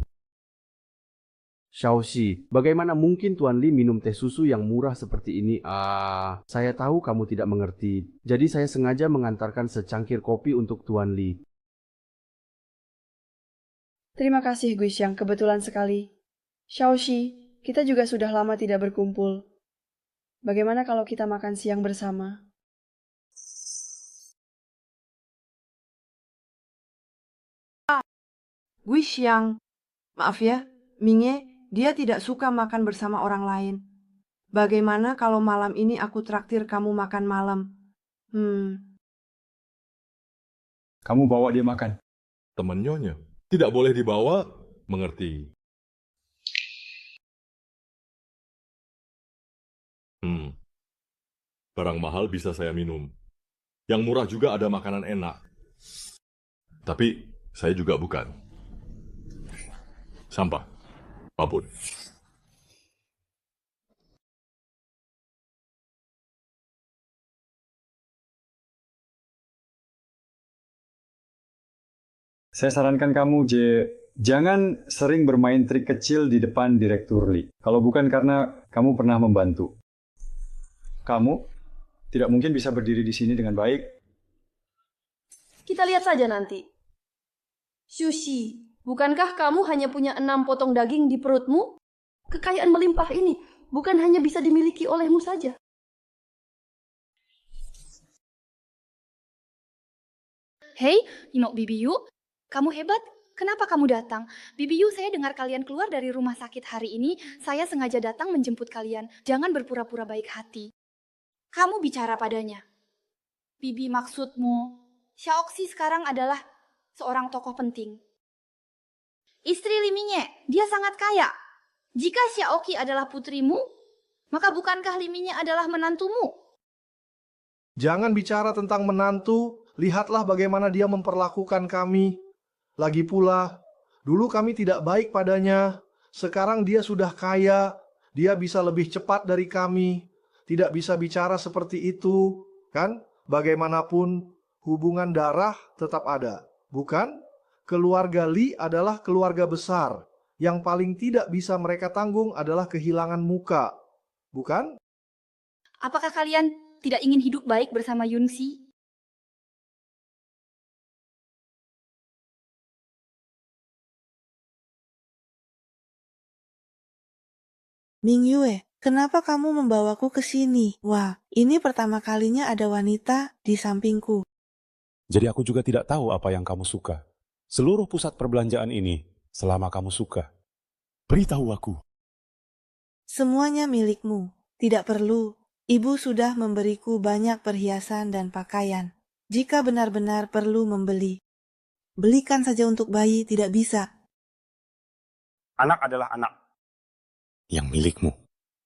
Xiaoxi, bagaimana mungkin Tuan Li minum teh susu yang murah seperti ini? Saya tahu kamu tidak mengerti. Jadi saya sengaja mengantarkan secangkir kopi untuk Tuan Li. Terima kasih, Guixiang. Kebetulan sekali. Xiaoxi, kita juga sudah lama tidak berkumpul. Bagaimana kalau kita makan siang bersama? Guixiang, maaf ya, Minge, dia tidak suka makan bersama orang lain. Bagaimana kalau malam ini aku traktir kamu makan malam? Kamu bawa dia makan. Teman Nyonya. Tidak boleh dibawa, mengerti. Barang mahal bisa saya minum. Yang murah juga ada makanan enak. Tapi saya juga bukan. Sampah. Apapun. Saya sarankan kamu, jangan sering bermain trik kecil di depan Direktur Li. Kalau bukan karena kamu pernah membantu. Kamu tidak mungkin bisa berdiri di sini dengan baik. Kita lihat saja nanti. Sushi, bukankah kamu hanya punya 6 potong daging di perutmu? Kekayaan melimpah ini bukan hanya bisa dimiliki olehmu saja. Hei, Inok Bibiyu, kamu hebat. Kenapa kamu datang? Bibiyu, saya dengar kalian keluar dari rumah sakit hari ini. Saya sengaja datang menjemput kalian. Jangan berpura-pura baik hati. Kamu bicara padanya. Bibi, maksudmu, Xiaoxi sekarang adalah seorang tokoh penting. Istri Liminye, dia sangat kaya. Jika Xiaoqi adalah putrimu, maka bukankah Liminye adalah menantumu? Jangan bicara tentang menantu, lihatlah bagaimana dia memperlakukan kami. Lagi pula, dulu kami tidak baik padanya, sekarang dia sudah kaya, dia bisa lebih cepat dari kami. Tidak bisa bicara seperti itu, kan? Bagaimanapun, hubungan darah tetap ada, bukan? Keluarga Li adalah keluarga besar. Yang paling tidak bisa mereka tanggung adalah kehilangan muka, bukan? Apakah kalian tidak ingin hidup baik bersama Yunxi? Ming Yue, kenapa kamu membawaku ke sini? Wah, ini pertama kalinya ada wanita di sampingku. Jadi aku juga tidak tahu apa yang kamu suka. Seluruh pusat perbelanjaan ini, selama kamu suka. Beritahu aku. Semuanya milikmu. Tidak perlu. Ibu sudah memberiku banyak perhiasan dan pakaian. Jika benar-benar perlu membeli, belikan saja untuk bayi, tidak bisa. Anak adalah anak. Yang milikmu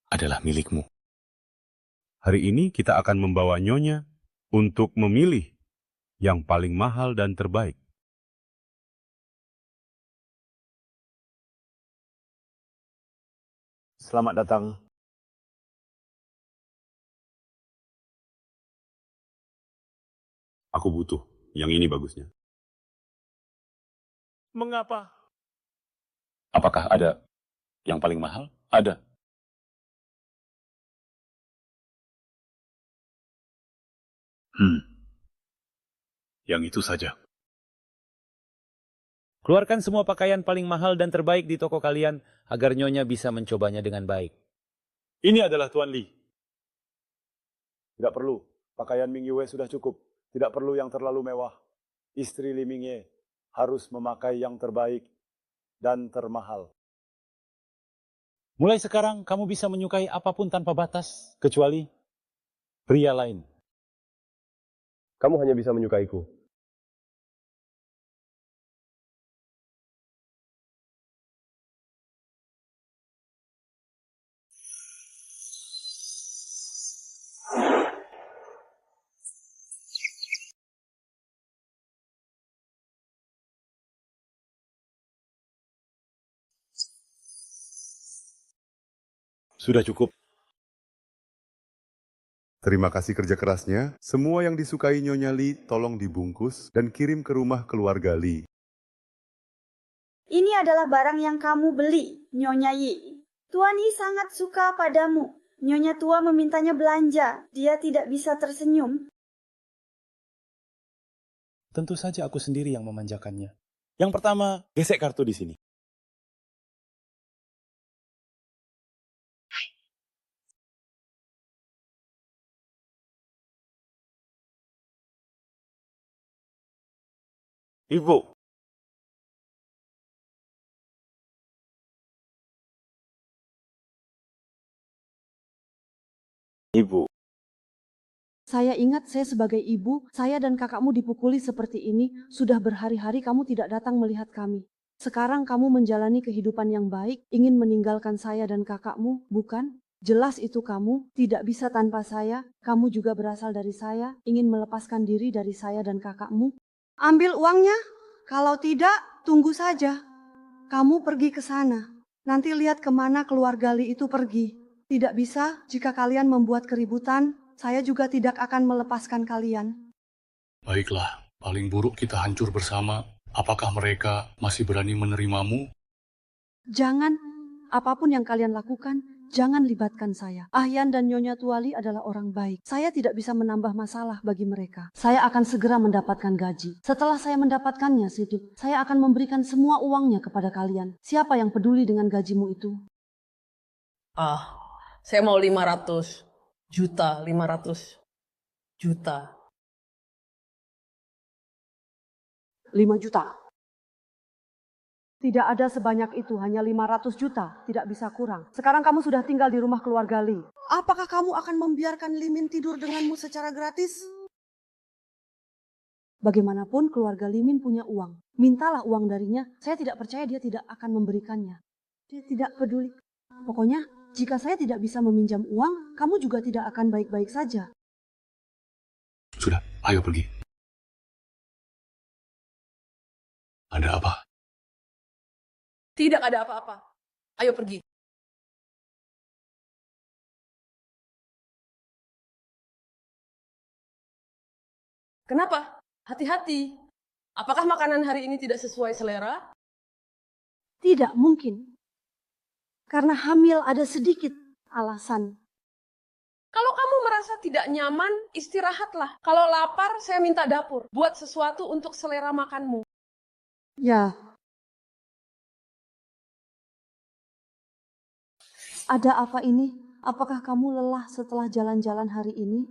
adalah milikmu. Hari ini kita akan membawa Nyonya untuk memilih yang paling mahal dan terbaik. Selamat datang. Aku butuh. Yang ini bagusnya. Mengapa? Apakah ada yang paling mahal? Ada. Yang itu saja. Keluarkan semua pakaian paling mahal dan terbaik di toko kalian agar Nyonya bisa mencobanya dengan baik. Ini adalah Tuan Li. Tidak perlu. Pakaian Ming Yue sudah cukup. Tidak perlu yang terlalu mewah. Istri Li Mingye harus memakai yang terbaik dan termahal. Mulai sekarang kamu bisa menyukai apapun tanpa batas, kecuali pria lain. Kamu hanya bisa menyukaiku. Sudah cukup. Terima kasih kerja kerasnya. Semua yang disukai Nyonya Li tolong dibungkus dan kirim ke rumah keluarga Li. Ini adalah barang yang kamu beli, Nyonya Yi. Tuan Yi sangat suka padamu. Nyonya tua memintanya belanja. Dia tidak bisa tersenyum. Tentu saja aku sendiri yang memanjakannya. Yang pertama, gesek kartu di sini. Ibu. Ibu. Saya ingat saya sebagai ibu, saya dan kakakmu dipukuli seperti ini, sudah berhari-hari kamu tidak datang melihat kami. Sekarang kamu menjalani kehidupan yang baik, ingin meninggalkan saya dan kakakmu, bukan? Jelas itu kamu, tidak bisa tanpa saya, kamu juga berasal dari saya, ingin melepaskan diri dari saya dan kakakmu. Ambil uangnya, kalau tidak, tunggu saja. Kamu pergi ke sana, nanti lihat kemana keluarga Li itu pergi. Tidak bisa, jika kalian membuat keributan, saya juga tidak akan melepaskan kalian. Baiklah, paling buruk kita hancur bersama. Apakah mereka masih berani menerimamu? Jangan, apapun yang kalian lakukan, jangan libatkan saya. Ahyan dan Nyonya Tuali adalah orang baik. Saya tidak bisa menambah masalah bagi mereka. Saya akan segera mendapatkan gaji. Setelah saya mendapatkannya, Siduk, saya akan memberikan semua uangnya kepada kalian. Siapa yang peduli dengan gajimu itu? Saya mau 500 juta, 500 juta. 5 juta. Tidak ada sebanyak itu, hanya 500 juta, tidak bisa kurang. Sekarang kamu sudah tinggal di rumah keluarga Li. Apakah kamu akan membiarkan Li Min tidur denganmu secara gratis? Bagaimanapun keluarga Li Min punya uang. Mintalah uang darinya, saya tidak percaya dia tidak akan memberikannya. Dia tidak peduli. Pokoknya, jika saya tidak bisa meminjam uang, kamu juga tidak akan baik-baik saja. Sudah, ayo pergi. Ada apa? Tidak ada apa-apa. Ayo pergi. Kenapa? Hati-hati. Apakah makanan hari ini tidak sesuai selera? Tidak mungkin. Karena hamil ada sedikit alasan. Kalau kamu merasa tidak nyaman, istirahatlah. Kalau lapar, saya minta dapur. Buat sesuatu untuk selera makanmu. Ya. Ada apa ini? Apakah kamu lelah setelah jalan-jalan hari ini?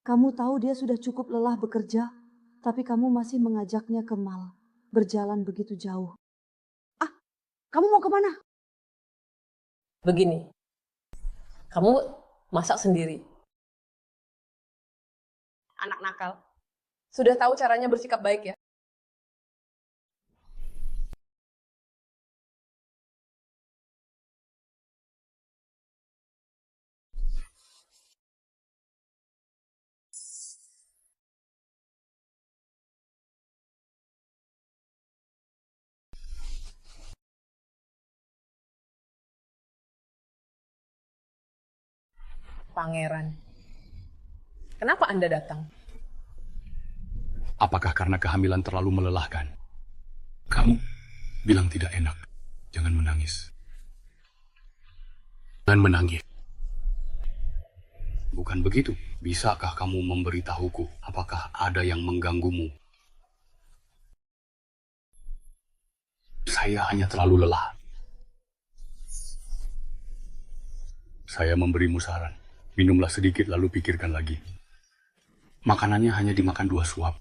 Kamu tahu dia sudah cukup lelah bekerja, tapi kamu masih mengajaknya ke mal. Berjalan begitu jauh. Kamu mau kemana? Begini, kamu masak sendiri. Anak nakal. Sudah tahu caranya bersikap baik ya? Pangeran, kenapa Anda datang? Apakah karena kehamilan terlalu melelahkan? Kamu bilang tidak enak. Jangan menangis. Dan menangis. Bukan begitu. Bisakah kamu memberitahuku apakah ada yang mengganggumu? Saya hanya terlalu lelah. Saya memberimu saran. Minumlah sedikit lalu pikirkan lagi. Makanannya hanya dimakan 2 suap.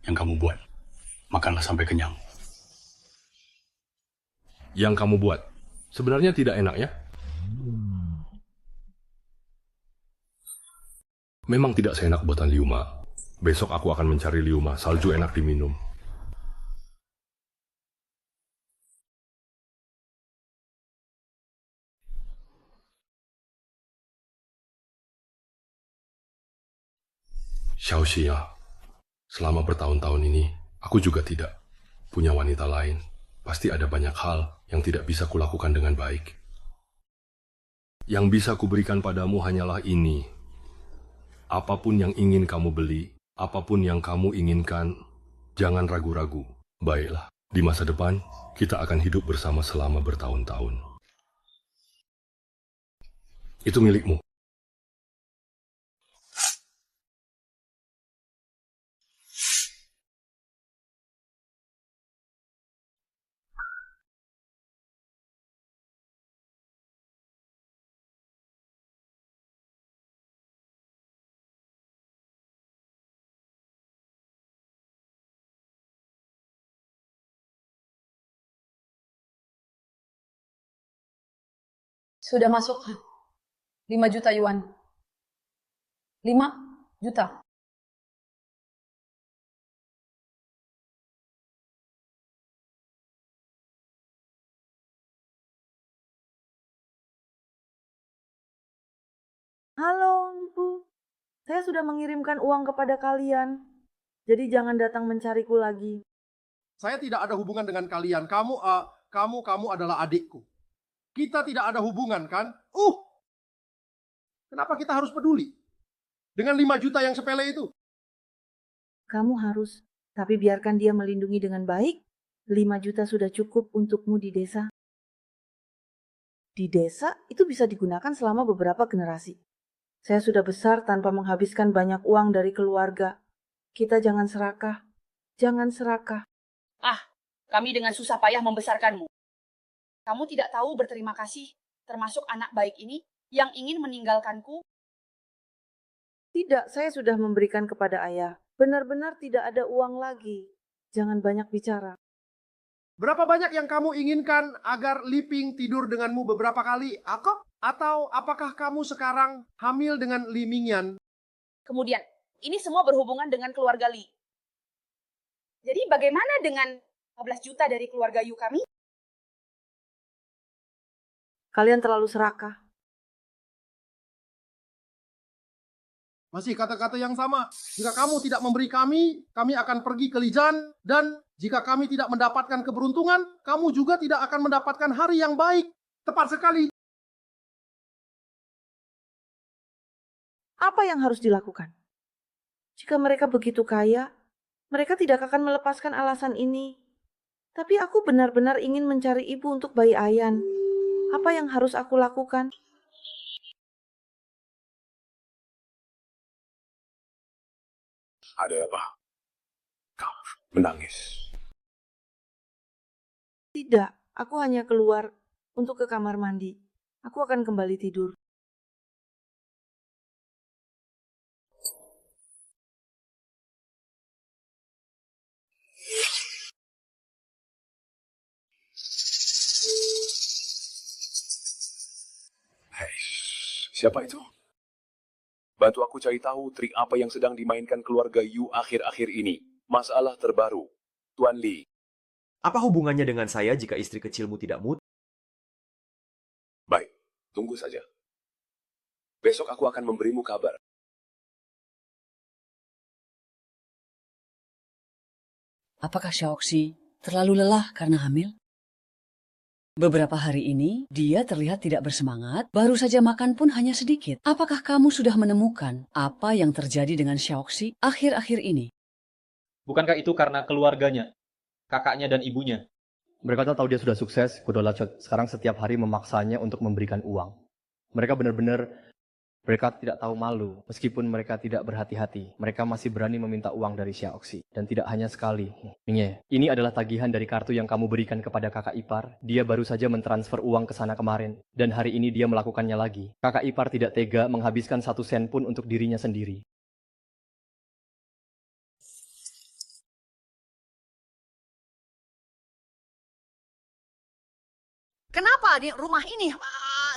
Yang kamu buat, makanlah sampai kenyang. Yang kamu buat, sebenarnya tidak enak ya? Memang tidak seenak buatan Liuma. Besok aku akan mencari Liuma, salju enak diminum. Xiaoxia, selama bertahun-tahun ini, aku juga tidak punya wanita lain. Pasti ada banyak hal yang tidak bisa kulakukan dengan baik. Yang bisa kuberikan padamu hanyalah ini. Apapun yang ingin kamu beli, apapun yang kamu inginkan, jangan ragu-ragu. Baiklah, Di masa depan, kita akan hidup bersama selama bertahun-tahun. Itu milikmu. Sudah masuk 5 juta yuan. 5 juta. Halo, Empu. Saya sudah mengirimkan uang kepada kalian. Jadi jangan datang mencariku lagi. Saya tidak ada hubungan dengan kalian. Kamu adalah adikku. Kita tidak ada hubungan, kan? Kenapa kita harus peduli dengan 5 juta yang sepele itu? Kamu harus, tapi biarkan dia melindungi dengan baik. 5 juta sudah cukup untukmu di desa. Di desa itu bisa digunakan selama beberapa generasi. Saya sudah besar tanpa menghabiskan banyak uang dari keluarga. Kita jangan serakah. Jangan serakah. Kami dengan susah payah membesarkanmu. Kamu tidak tahu berterima kasih, termasuk anak baik ini yang ingin meninggalkanku. Tidak, saya sudah memberikan kepada ayah. Benar-benar tidak ada uang lagi. Jangan banyak bicara. Berapa banyak yang kamu inginkan agar Liping tidur denganmu beberapa kali, Akok? Atau apakah kamu sekarang hamil dengan Li Mingyan? Kemudian, ini semua berhubungan dengan keluarga Li. Jadi bagaimana dengan 15 juta dari keluarga Yu kami? Kalian terlalu serakah. Masih kata-kata yang sama. Jika kamu tidak memberi kami akan pergi ke Lijan. Dan jika kami tidak mendapatkan keberuntungan, kamu juga tidak akan mendapatkan hari yang baik. Tepat sekali. Apa yang harus dilakukan? Jika mereka begitu kaya, mereka tidak akan melepaskan alasan ini. Tapi aku benar-benar ingin mencari ibu untuk bayi Ayan. Apa yang harus aku lakukan? Ada apa? Kamu menangis. Tidak, aku hanya keluar untuk ke kamar mandi. Aku akan kembali tidur. Hei, siapa itu? Bantu aku cari tahu trik apa yang sedang dimainkan keluarga Yu akhir-akhir ini. Masalah terbaru. Tuan Li. Apa hubungannya dengan saya jika istri kecilmu tidak mood? Baik, tunggu saja. Besok aku akan memberimu kabar. Apakah Xiaoxi terlalu lelah karena hamil? Beberapa hari ini, dia terlihat tidak bersemangat, baru saja makan pun hanya sedikit. Apakah kamu sudah menemukan apa yang terjadi dengan Xiaoxi akhir-akhir ini? Bukankah itu karena keluarganya, kakaknya dan ibunya? Mereka tahu dia sudah sukses, Kudolacot sekarang setiap hari memaksanya untuk memberikan uang. Mereka tidak tahu malu, meskipun mereka tidak berhati-hati. Mereka masih berani meminta uang dari Xiaoxi. Dan tidak hanya sekali. Mingye, ini adalah tagihan dari kartu yang kamu berikan kepada kakak ipar. Dia baru saja mentransfer uang ke sana kemarin. Dan hari ini dia melakukannya lagi. Kakak ipar tidak tega menghabiskan 1 sen pun untuk dirinya sendiri. Kenapa di rumah ini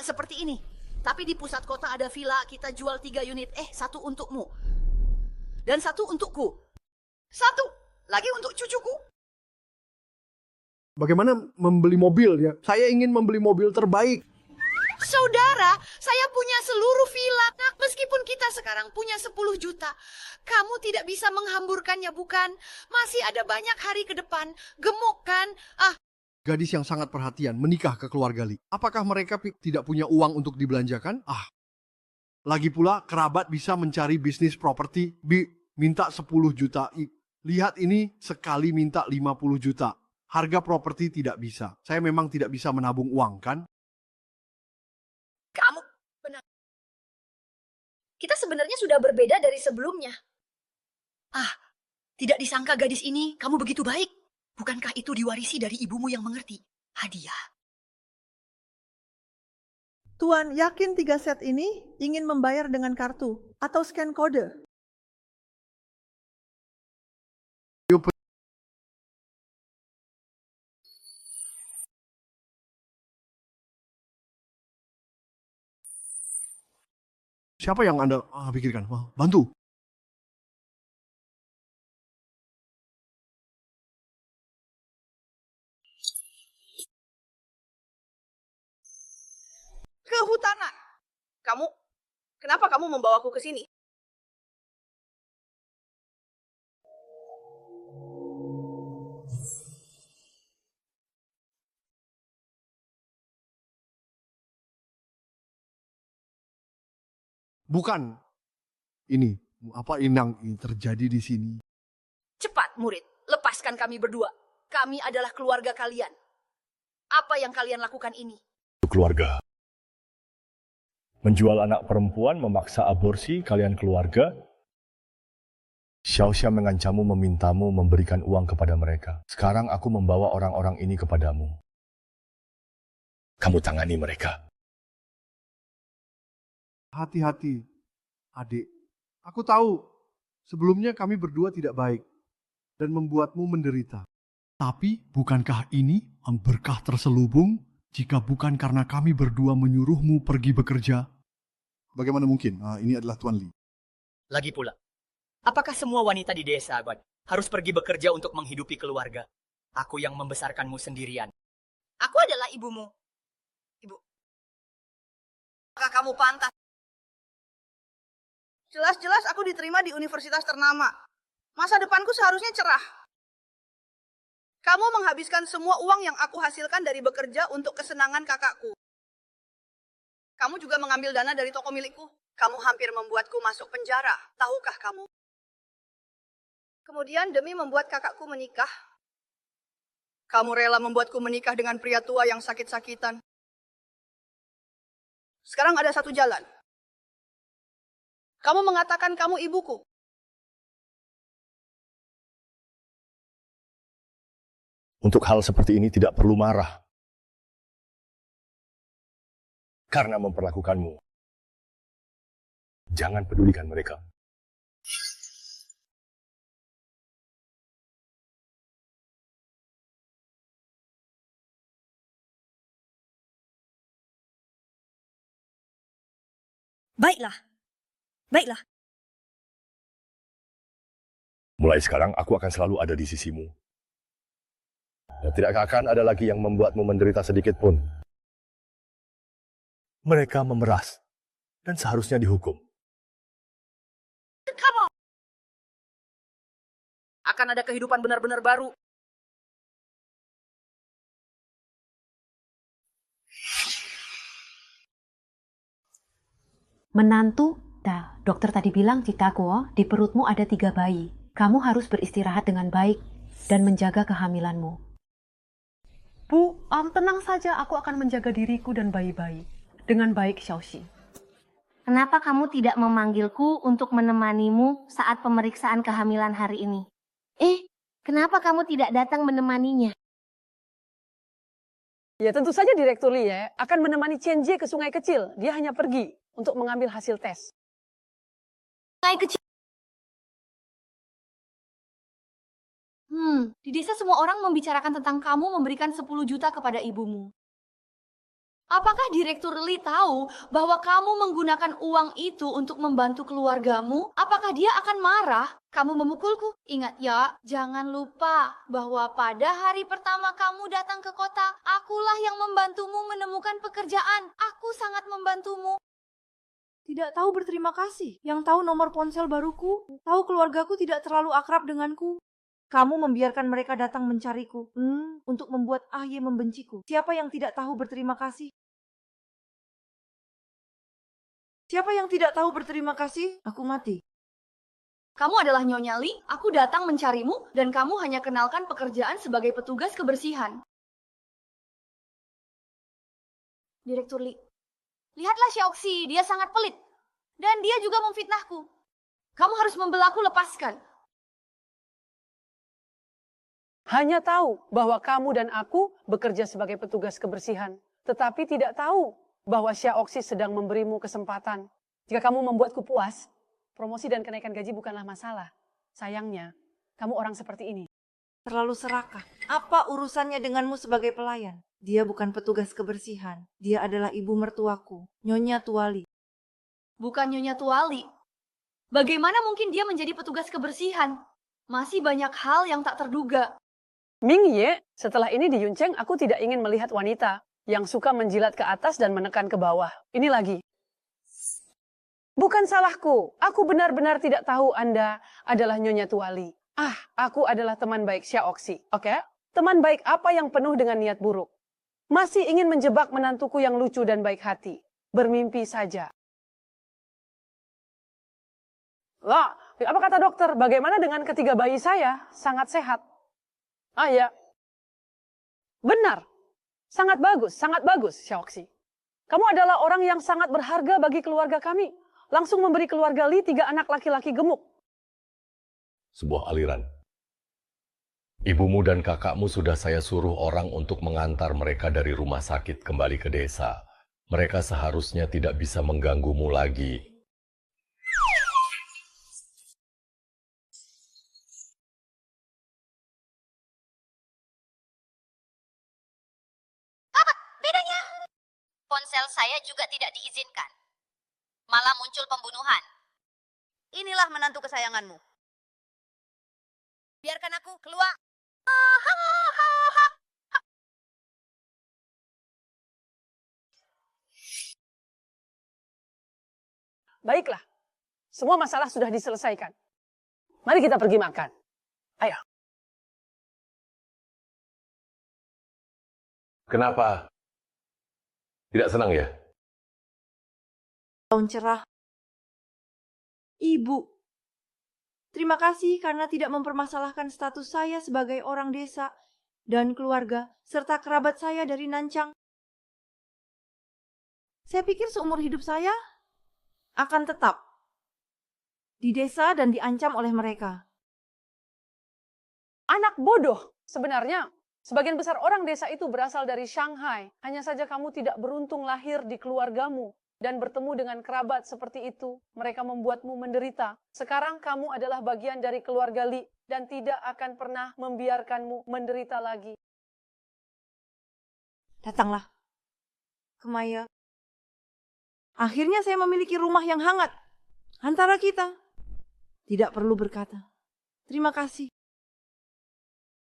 seperti ini? Tapi di pusat kota ada villa, kita jual 3 unit. 1 untukmu. Dan 1 untukku. 1 lagi untuk cucuku. Bagaimana membeli mobil ya? Saya ingin membeli mobil terbaik. Saudara, saya punya seluruh villa. Nah, meskipun kita sekarang punya 10 juta, kamu tidak bisa menghamburkannya, bukan? Masih ada banyak hari ke depan. Gemuk kan? Gadis yang sangat perhatian menikah ke keluarga Li. Apakah mereka tidak punya uang untuk dibelanjakan? Lagi pula kerabat bisa mencari bisnis properti, minta 10 juta. Lihat ini, sekali minta 50 juta. harga properti tidak bisa. Saya memang tidak bisa menabung uang, kan? Kamu benar. Kita sebenarnya sudah berbeda dari sebelumnya. Tidak disangka gadis ini kamu begitu baik. Bukankah itu diwarisi dari ibumu yang mengerti? Hadiah. Tuan, yakin 3 set ini ingin membayar dengan kartu atau scan kode? Siapa yang Anda pikirkan? Bantu. Kehutanan. Kenapa kamu membawaku ke sini? Bukan. Ini, apa yang terjadi di sini? Cepat, murid. Lepaskan kami berdua. Kami adalah keluarga kalian. Apa yang kalian lakukan ini? Keluarga. Menjual anak perempuan, memaksa aborsi, kalian keluarga. Xiaoxia mengancammu memintamu memberikan uang kepada mereka. Sekarang aku membawa orang-orang ini kepadamu. Kamu tangani mereka. Hati-hati, adik. Aku tahu, sebelumnya kami berdua tidak baik dan membuatmu menderita. Tapi bukankah ini berkah terselubung jika bukan karena kami berdua menyuruhmu pergi bekerja? Bagaimana mungkin? Ini adalah Tuan Li. Lagi pula, apakah semua wanita di desa, Abad, harus pergi bekerja untuk menghidupi keluarga? Aku yang membesarkanmu sendirian. Aku adalah ibumu. Ibu. Apakah kamu pantas? Jelas-jelas aku diterima di universitas ternama. Masa depanku seharusnya cerah. Kamu menghabiskan semua uang yang aku hasilkan dari bekerja untuk kesenangan kakakku. Kamu juga mengambil dana dari toko milikku. Kamu hampir membuatku masuk penjara. Tahukah kamu? Kemudian demi membuat kakakku menikah, kamu rela membuatku menikah dengan pria tua yang sakit-sakitan. Sekarang ada satu jalan. Kamu mengatakan kamu ibuku. Untuk hal seperti ini tidak perlu marah. Karena memperlakukanmu. Jangan pedulikan mereka. Baiklah. Baiklah. Mulai sekarang aku akan selalu ada di sisimu. Dan tidak akan ada lagi yang membuatmu menderita sedikit pun. Mereka memeras dan seharusnya dihukum. Kamu akan ada kehidupan benar-benar baru. Menantu, dokter tadi bilang Chicago, di perutmu ada 3 bayi. Kamu harus beristirahat dengan baik dan menjaga kehamilanmu. Bu, tenang saja, aku akan menjaga diriku dan bayi-bayi. Dengan baik, Xiaoxi. Kenapa kamu tidak memanggilku untuk menemanimu saat pemeriksaan kehamilan hari ini? Kenapa kamu tidak datang menemaninya? Ya tentu saja Direktur Li ya akan menemani Chen Jie ke sungai kecil. Dia hanya pergi untuk mengambil hasil tes. Sungai kecil. Di desa semua orang membicarakan tentang kamu memberikan 10 juta kepada ibumu. Apakah Direktur Li tahu bahwa kamu menggunakan uang itu untuk membantu keluargamu? Apakah dia akan marah? Kamu memukulku? Ingat ya, jangan lupa bahwa pada hari pertama kamu datang ke kota, akulah yang membantumu menemukan pekerjaan. Aku sangat membantumu. Tidak tahu berterima kasih. Yang tahu nomor ponsel baruku, tahu keluargaku tidak terlalu akrab denganku. Kamu membiarkan mereka datang mencariku, untuk membuat Ahye membenciku. Siapa yang tidak tahu berterima kasih? Siapa yang tidak tahu berterima kasih? Aku mati. Kamu adalah Nyonya Li, aku datang mencarimu, dan kamu hanya kenalkan pekerjaan sebagai petugas kebersihan. Direktur Li, lihatlah Xiaoxi, dia sangat pelit. Dan dia juga memfitnahku. Kamu harus membelaku, lepaskan. Hanya tahu bahwa kamu dan aku bekerja sebagai petugas kebersihan, tetapi tidak tahu bahwa Xiaoxi sedang memberimu kesempatan. Jika kamu membuatku puas, promosi dan kenaikan gaji bukanlah masalah. Sayangnya, kamu orang seperti ini. Terlalu serakah. Apa urusannya denganmu sebagai pelayan? Dia bukan petugas kebersihan. Dia adalah ibu mertuaku, Nyonya Tuali. Bukan Nyonya Tuali. Bagaimana mungkin dia menjadi petugas kebersihan? Masih banyak hal yang tak terduga. Ming Ye, setelah ini di Yuncheng aku tidak ingin melihat wanita yang suka menjilat ke atas dan menekan ke bawah. Ini lagi. Bukan salahku. Aku benar-benar tidak tahu Anda adalah Nyonya Tuali. Aku adalah teman baik Xiaoxi. Oke? Teman baik apa yang penuh dengan niat buruk? Masih ingin menjebak menantuku yang lucu dan baik hati. Bermimpi saja. Wah, apa kata dokter? Bagaimana dengan ketiga bayi saya? Sangat sehat. Ya. Benar. Sangat bagus, Xiaoxi. Kamu adalah orang yang sangat berharga bagi keluarga kami. Langsung memberi keluarga Li 3 anak laki-laki gemuk. Sebuah aliran. Ibumu dan kakakmu sudah saya suruh orang untuk mengantar mereka dari rumah sakit kembali ke desa. Mereka seharusnya tidak bisa mengganggumu lagi. Bedanya, ponsel saya juga tidak diizinkan. Malah muncul pembunuhan. Inilah menantu kesayanganmu. Biarkan aku keluar. Baiklah, semua masalah sudah diselesaikan. Mari kita pergi makan. Ayo. Kenapa? Tidak senang ya? Tahun cerah. Ibu, terima kasih karena tidak mempermasalahkan status saya sebagai orang desa dan keluarga, serta kerabat saya dari Nancang. Saya pikir seumur hidup saya akan tetap di desa dan diancam oleh mereka. Anak bodoh, sebenarnya. Sebagian besar orang desa itu berasal dari Shanghai. Hanya saja kamu tidak beruntung lahir di keluargamu dan bertemu dengan kerabat seperti itu. Mereka membuatmu menderita. Sekarang kamu adalah bagian dari keluarga Li dan tidak akan pernah membiarkanmu menderita lagi. Datanglah, Kemaya. Akhirnya saya memiliki rumah yang hangat antara kita. Tidak perlu berkata. Terima kasih.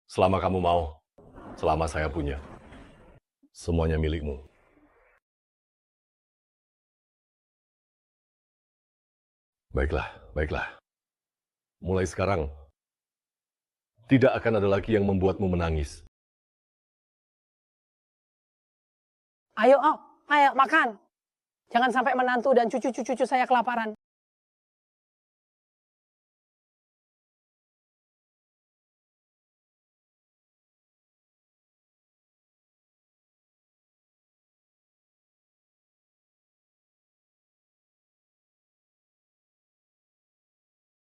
Selama kamu mau. Selama saya punya. Semuanya milikmu. Baiklah, baiklah. Mulai sekarang, tidak akan ada lagi yang membuatmu menangis. Ayo, makan. Jangan sampai menantu dan cucu-cucu saya kelaparan.